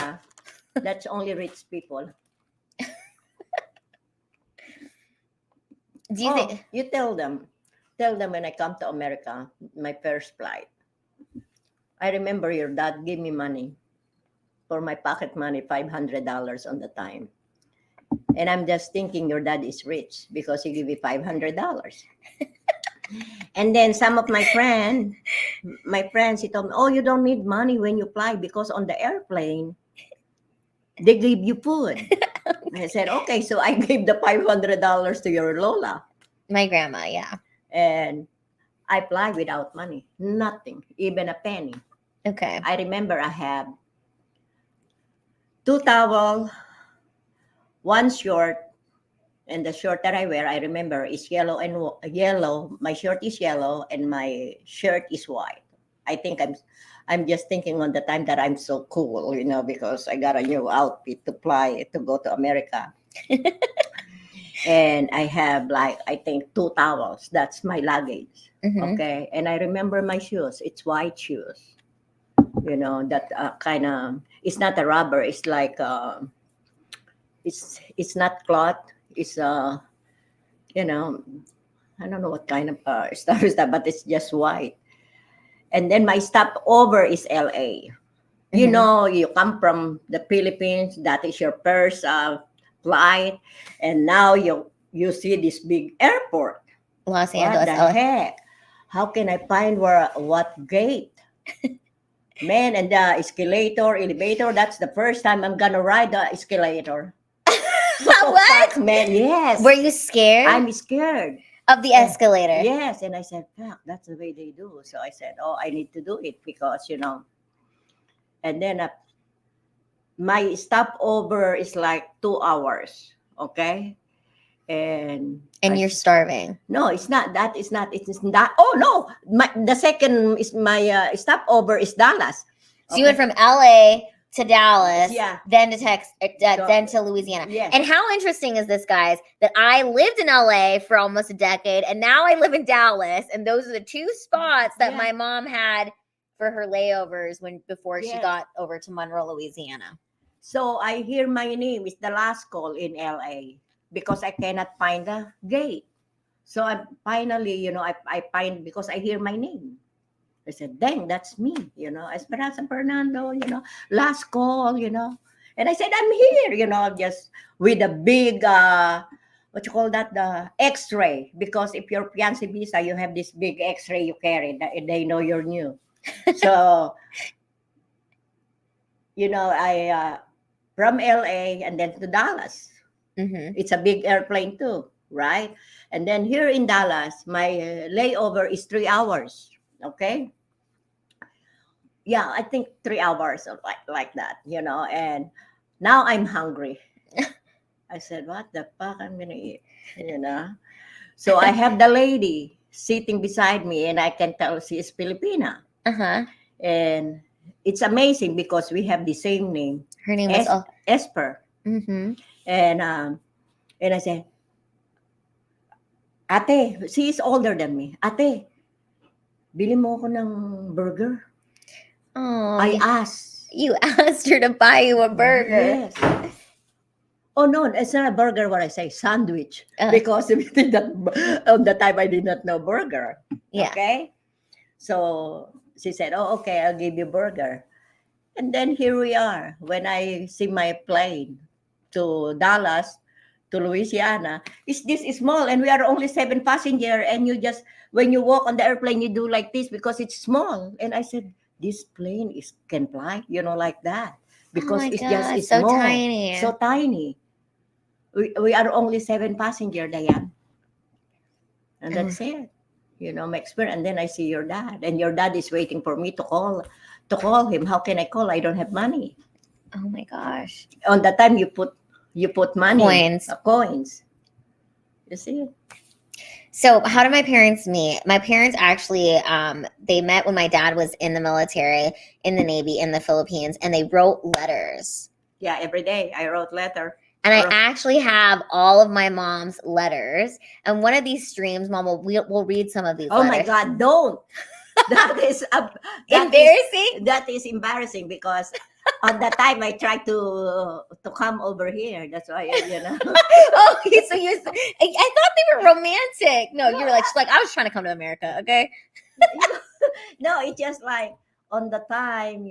That's only rich people. Do you think you tell them when I come to America, my first flight? I remember your dad gave me money for my pocket money, $500 on the time. And I'm just thinking your dad is rich because he gave me $500. And then some of my friends, he told me, you don't need money when you fly because on the airplane, they give you food. I said, okay, so I gave the $500 to your Lola. My grandma, yeah. And I fly without money, nothing, even a penny. Okay. I remember I have 2 towels, 1 short, and the short that I wear, I remember, is yellow and yellow. My shirt is yellow and my shirt is white. I think I'm just thinking on the time that I'm so cool, because I got a new outfit to fly to go to America. And I have I think 2 towels. That's my luggage. Mm-hmm. Okay. And I remember my shoes. It's white shoes. That kind of, it's not a rubber. It's like, it's not cloth. It's I don't know what kind of stuff is that, but it's just white. And then my stopover is LA. You Mhm. know, you come from the Philippines, that is your first flight, and now you see this big airport. Los What Angeles. the Oh, heck? How can I find what gate? Man, and the escalator, elevator, that's the first time I'm gonna ride the escalator. what? Fuck, man, yes. Were you scared I'm scared. of the escalator? Yes, and I said, fuck, that's the way they do. So I said, oh, I need to do it because, and then my stopover is like 2 hours, okay? And And you're starving. no, it's not that. It's not. It's not. Oh no, the second is my stopover is Dallas. So you went from LA to Dallas, Yeah. then to then to Louisiana. Yes. And how interesting is this, guys? That I lived in LA for almost a decade, and now I live in Dallas, and those are the two spots that Yeah. my mom had for her layovers before she Yes. got over to Monroe, Louisiana. So I hear my name is the last call in LA because I cannot find the gate. So I finally, I find because I hear my name. I said, dang, that's me, Esperanza Fernando, last call, And I said, I'm here, just with a big, what you call that, the X-ray. Because if you're fiancé visa, you have this big X-ray you carry. They know you're new. So, I from LA and then to Dallas. Mm-hmm. It's a big airplane too, right? And then here in Dallas, my layover is 3 hours. Okay. Yeah, I think 3 hours or like that, and now I'm hungry. I said, what the fuck I'm gonna eat, So I have the lady sitting beside me and I can tell she is Filipina. Uh-huh. And it's amazing because we have the same name. Her name was Esper. Mm-hmm. And I said, Ate, she is older than me. Ate, bili mo ako ng burger. Oh, I asked. you asked her to buy you a burger. Yes. Oh no, it's not a burger. What I say, sandwich, Uh. because on the time I did not know burger. Yeah. Okay. So she said, "Oh, okay, I'll give you burger." And then here we are. When I see my plane to Dallas, to Louisiana, this is small, and we are only 7 passengers. And you just when you walk on the airplane, you do like this because it's small. And I said, this plane can fly, like that, because my it's God, just it's so small, tiny. so tiny. We are only 7 passengers, Diane, and that's it. My experience. And then I see your dad, and your dad is waiting for me to call him. How can I call? I don't have money. Oh my gosh. On that time, you put money, coins. You see. So how did my parents meet? My parents actually, they met when my dad was in the military, in the Navy, in the Philippines, and they wrote letters. Yeah, every day I wrote letter. And I actually have all of my mom's letters. And one of these streams, Mom, we'll read some of these Oh letters. my God, don't. That is Embarrassing? That is embarrassing because on that time I tried to come over here. That's why, Oh, so I thought they were romantic. No, you were like, she's like, I was trying to come to America, okay? No, it's just like on the time,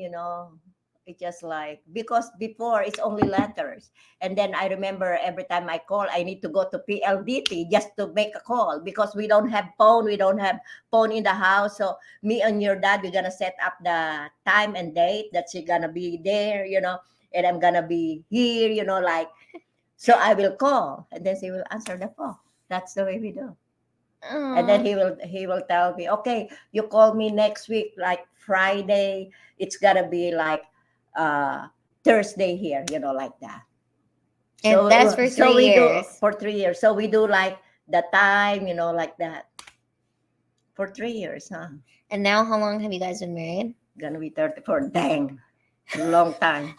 it's just like, because before it's only letters. And then I remember every time I call, I need to go to PLDT just to make a call because we don't have phone. We don't have phone in the house. So me and your dad, we're going to set up the time and date that she's going to be there, and I'm going to be here, so I will call and then she will answer the phone. That's the way we do. And then he will tell me, okay, you call me next week, like Friday. It's going to be like Thursday here, like that. And that's for 3 years. For 3 years. So we do like the time, like that. For 3 years, huh? And now how long have you guys been married? Gonna be 34. Dang. Long time.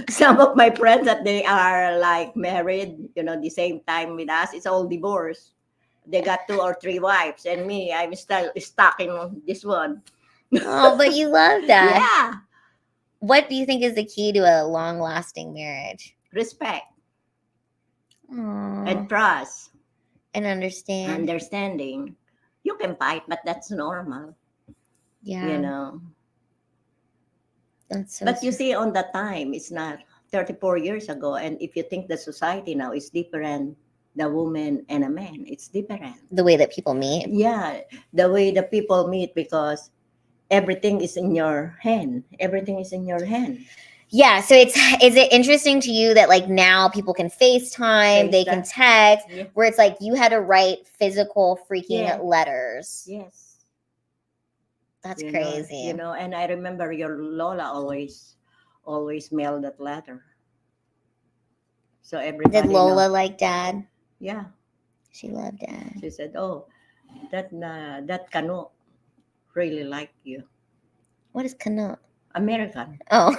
Some of my friends that they are like married, the same time with us, it's all divorced. They got 2 or 3 wives. And me, I'm still stuck in this one. Oh, but you love that. Yeah. What do you think is the key to a long-lasting marriage? Respect Aww. and trust And understanding. understanding. You can fight, but that's normal. Yeah. You know. That's so But you see, on that time, it's not 34 years ago. And if you think the society now is different, the woman and a man, it's different. the way that people meet. Yeah, the way the people meet, because everything is in your hand. Everything is in your hand. Yeah. So is it interesting to you that like now people can FaceTime, they can text, Yeah. where it's like you had to write physical freaking Yeah. letters. Yes. That's You know, crazy. and I remember your Lola always mailed that letter. So everybody Did Lola know. like dad? Yeah, She loved dad. she said, "Oh, that Kano really like you, What is Canoe? American, Oh,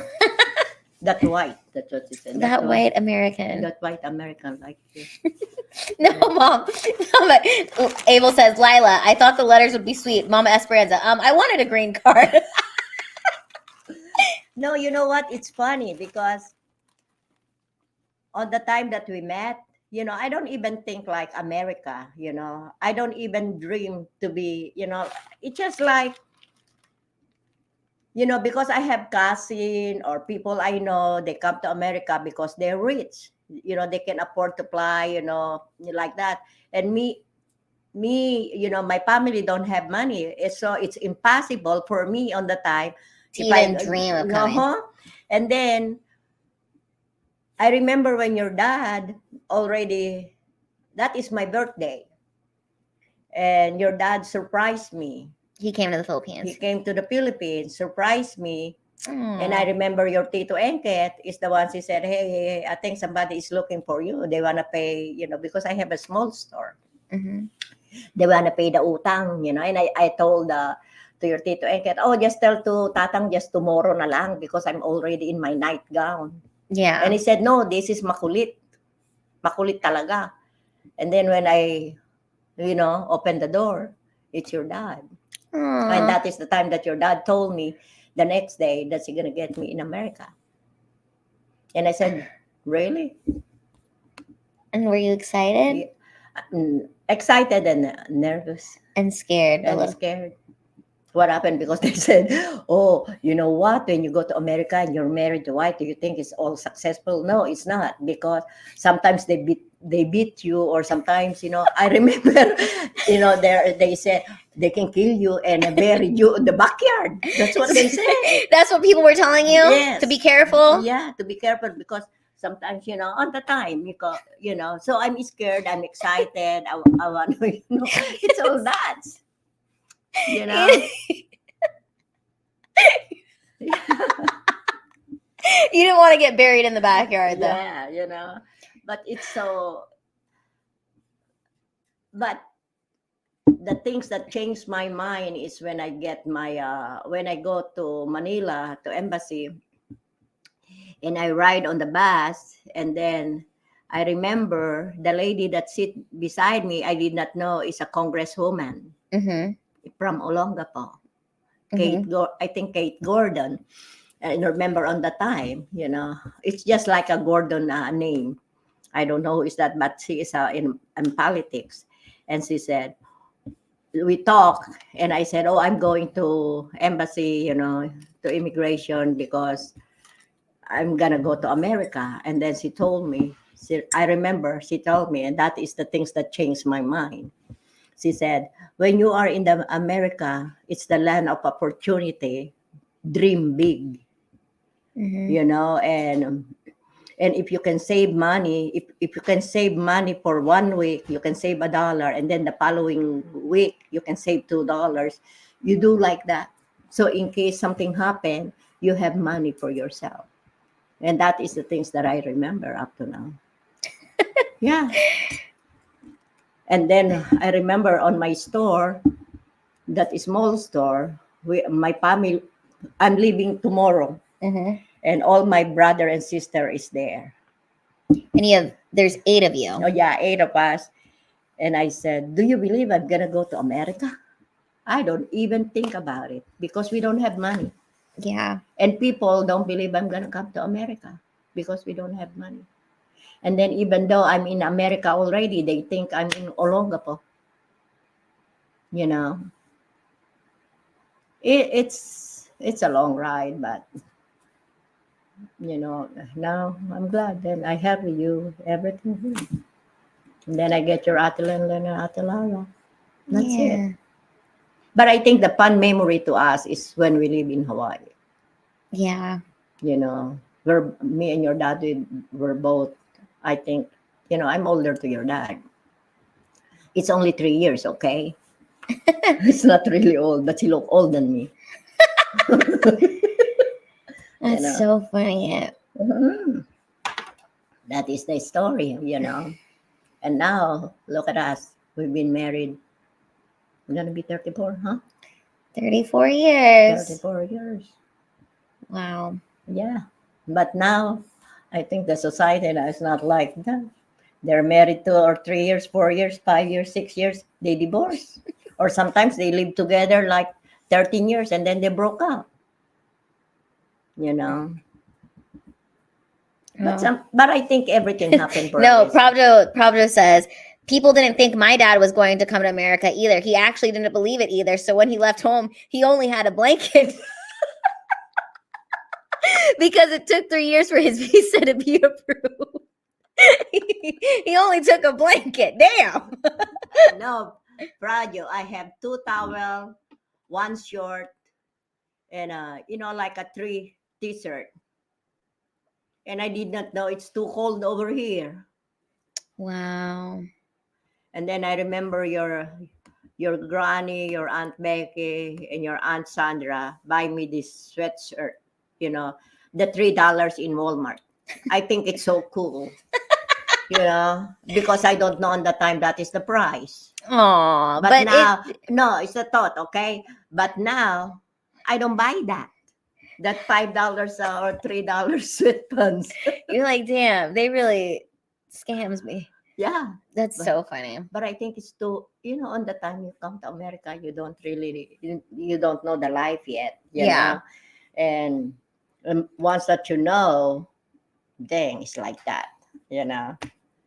that white." That's what she said. that white American. that white American like you. No, mom. No, but Abel says, Lila, I thought the letters would be sweet. Mama Esperanza, I wanted a green card. No, you know what? It's funny because on the time that we met, I don't even think like America. I don't even dream to be. It's just like, because I have cousin or people I know, they come to America because they're rich. They can afford to fly, like that. And me, my family don't have money. So it's impossible for me on the time To even dream of coming. And then I remember when your dad already, that is my birthday. And your dad surprised me. He came to the He Philippines. came to the Philippines, surprised me. Aw. And I remember your Tito Enket is the one. She said, hey, I think somebody is looking for you. They want to pay, because I have a small store. Mhm. They want to pay the utang, And I told to your Tito Enket, just tell to Tatang just tomorrow na lang because I'm already in my nightgown. Yeah. And he said, no, this is makulit. Makulit talaga. And then when I, opened the door, it's your dad. Aw. And that is the time that your dad told me the next day that he's going to get me in America. And I said, really? And were you excited? Excited and nervous And scared a and little? scared. What happened? Because they said, oh, you know what? When you go to America and you're married to white, do you think it's all successful? No, it's not. Because sometimes they beat you, or sometimes, I remember, they said they can kill you and bury you in the backyard. That's what they say. That's what people were telling you? Yes. To be careful? Yeah, to be careful because sometimes, on the time, so I'm scared, I'm excited, I want to, it's all that, You didn't want to get buried in the backyard, though. Yeah, but it's so, but the things that changed my mind is when I get when I go to Manila, to embassy, and I ride on the bus, and then I remember the lady that sit beside me, I did not know is a congresswoman Mm-hmm. from Olongapo. Mhm. I think Kate Gordon. I remember on the time, it's just like a Gordon name. I don't know who is that, but she is in politics. And she said, we talked, and I said, oh, I'm going to embassy, to immigration because I'm going to go to America. And then she told me, I remember she told me, and that is the things that changed my mind. She said, when you are in the America, it's the land of opportunity. Dream big, Mm-hmm. and if you can save money, if you can save money for 1 week, you can save $1, and then the following week you can save $2. You do like that. So in case something happen, you have money for yourself. And that is the things that I remember up to now. Yeah. And then I remember on my store, that small store, my family, I'm leaving tomorrow, Mm-hmm. and all my brother and sister is there. And there's 8 of you. Oh yeah, 8 of us. And I said, do you believe I'm gonna go to America? I don't even think about it because we don't have money. Yeah. And people don't believe I'm gonna come to America because we don't have money. And then even though I'm in America already, they think I'm in Olongapo. It's a long ride, but now I'm glad. Then I have you everything here. And then I get your Ate Lenlen and Ate Lala. That's it. But I think the fun memory to us is when we live in Hawaii. Yeah. Where me and your dad were both, I think, I'm older to your dad. It's only 3 years, okay? It's not really old, but he look old than me. That's so funny. Mhm. That is the story, And now, look at us. We've been married. We're going to be 34, huh? 34 years. 34 years. Wow. Yeah. But now, I think the society now is not like that. They're married 2 or 3 years, 4 years, 5 years, 6 years. They divorce. Or sometimes they live together like 13 years and then they broke up. But I think everything happened for a No, reason. Pravdo says, people didn't think my dad was going to come to America either. He actually didn't believe it either. So when he left home, he only had a blanket. Because it took 3 years for his visa to be approved. He only took a blanket. Damn. No, Prajo, I have 2 towel, 1 short, and like a 3 t-shirt. And I did not know it's too cold over here. Wow. And then I remember your granny, your Aunt Becky, and your Aunt Sandra buy me this sweatshirt, the $3 in Walmart. I think it's so cool. Because I don't know on the time that is the price. Aw, But now, no, it's a thought, okay? But now, I don't buy that. That $5 or $3 sweatpants. you're like, damn, they really scams me. Yeah. That's so funny. But I think it's too, on the time you come to America, you don't really, you don't know the life yet. You know? And once that dang, it's like that,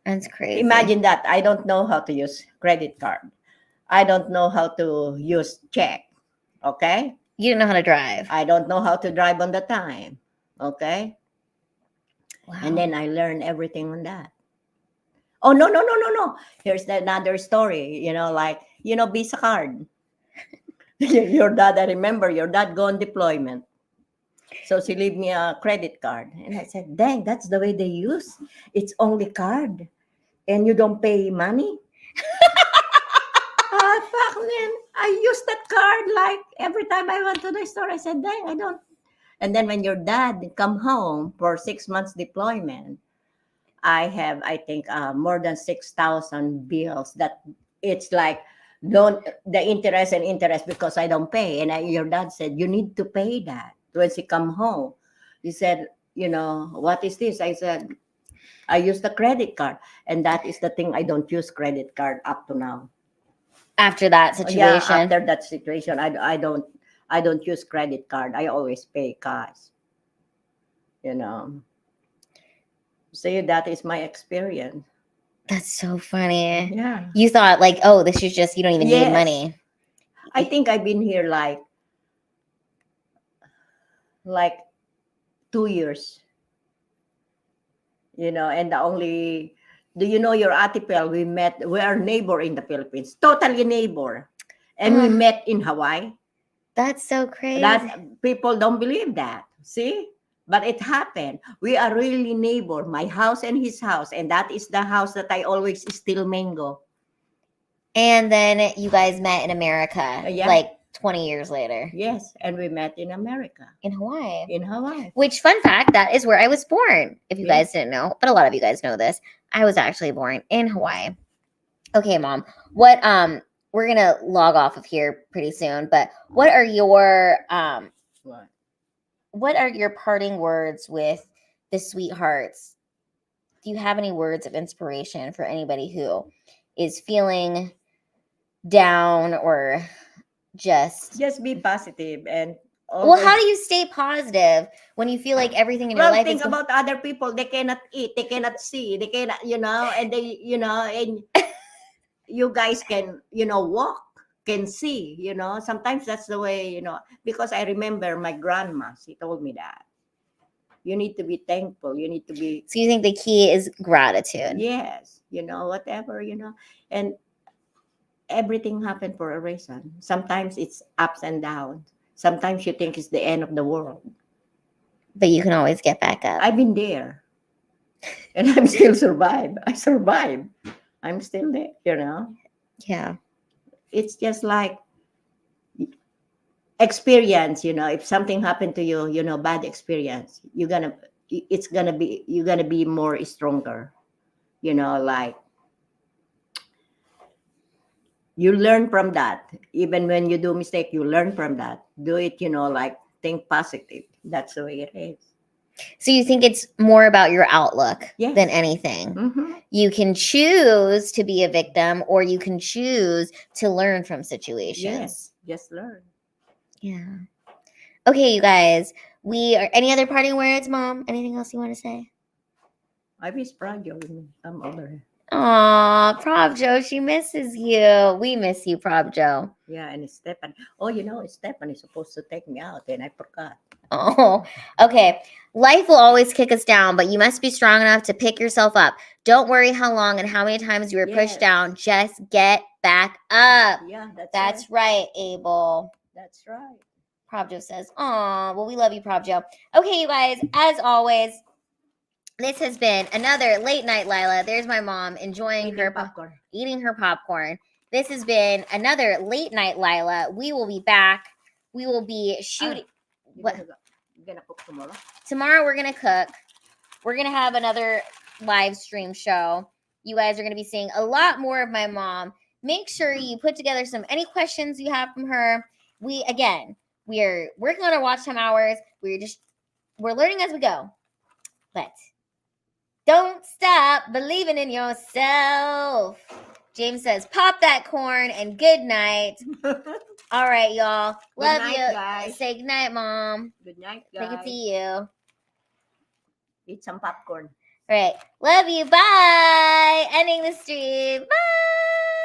That's crazy. Imagine that. I don't know how to use credit card. I don't know how to use check. Okay? You didn't know how to drive. I don't know how to drive on the time. Okay? Wow. And then I learned everything on that. Oh, no. Here's another story, Visa card. Your dad, I remember your dad go on deployment. So she leave me a credit card. And I said, dang, that's the way they use. It's only card. And you don't pay money? Fuck, man. I use that card like every time I went to the store. I said, dang, I don't. And then when your dad come home for 6 months deployment, I have, I think, more than 6,000 bills that it's like, the interest because I don't pay. And your dad said, you need to pay that when she come home. He said, what is this? I said, I use the credit card. And that is the thing, I don't use credit card up to now. After that situation? Yeah, after that situation, I don't use credit card. I always pay cash. So that is my experience. That's so funny. Yeah. You thought like, oh, this is just, you don't even need money. I think I've been here like 2 years. And the only, do you know your Ate Pel, we are neighbor in the Philippines, totally neighbor. And we met in Hawaii. That's so crazy. That people don't believe that. See? But it happened. We are really neighbor, my house and his house. And that is the house that I always steal mango. And then you guys met in America, like 20 years later. Yes, and we met in America. In Hawaii. In Hawaii. Which, fun fact, that is where I was born, if you guys didn't know. But a lot of you guys know this. I was actually born in Hawaii. Okay, Mom. What, we're going to log off of here pretty soon. But what are your, what are your parting words with the sweethearts? Do you have any words of inspiration for anybody who is feeling down or just be positive and well, how do you stay positive when you feel like everything in your life think is about other people? They cannot eat, they cannot see, they cannot, and they, and you guys can, walk. can see, you know. Sometimes that's the way, you know, because I remember my grandma, she told me that. You need to be thankful. You need to be, So you think the key is gratitude? yes, you know, whatever, you know. And everything happened for a reason. Sometimes it's ups and downs. Sometimes you think it's the end of the world. But you can always get back up. I've been there. And I'm still survived. I survived. I'm still there, you know. Yeah. It's just like experience, you know. If something happened to you, you know, bad experience, you're gonna be more stronger, you know. Like you learn from that. Even when you do mistake, you learn from that. Do it, you know, like think positive. That's the way it is. So you think it's more about your outlook Yes. than anything? Mm-hmm. You can choose to be a victim, or you can choose to learn from situations. Yes, just learn. Yeah. Okay, you guys. We are. Any other parting words, Mom? Anything else you want to say? I wish Prod Joe would come over here. Aw, Prof Joe, she misses you. We miss you, Prof Joe. Yeah, and Stefan. Oh, you know, Stefan is supposed to take me out, and I forgot. Oh, okay. Life will always kick us down, but you must be strong enough to pick yourself up. Don't worry how long and how many times you were pushed Yes. down. Just get back up. Yeah, That's right, Abel. That's right. Prof Joe says, "Aw, well, we love you, Prof Joe." Okay, you guys, as always, this has been another late night Lila. There's my mom enjoying Eating her popcorn. eating her popcorn. This has been another late night Lila. We will be back. We will be shooting. You What? gonna cook tomorrow? Tomorrow we're gonna cook. We're gonna have another live stream show. You guys are gonna be seeing a lot more of my mom. Make sure you put together any questions you have from her. We are working on our watch time hours. We're learning as we go. But don't stop believing in yourself. James says, pop that corn and good night. All right, y'all. Love night, you. guys. Say good night, Mom. Good night, Take it guys. to you. Eat some popcorn. All right. Love you. Bye. Ending the stream. Bye.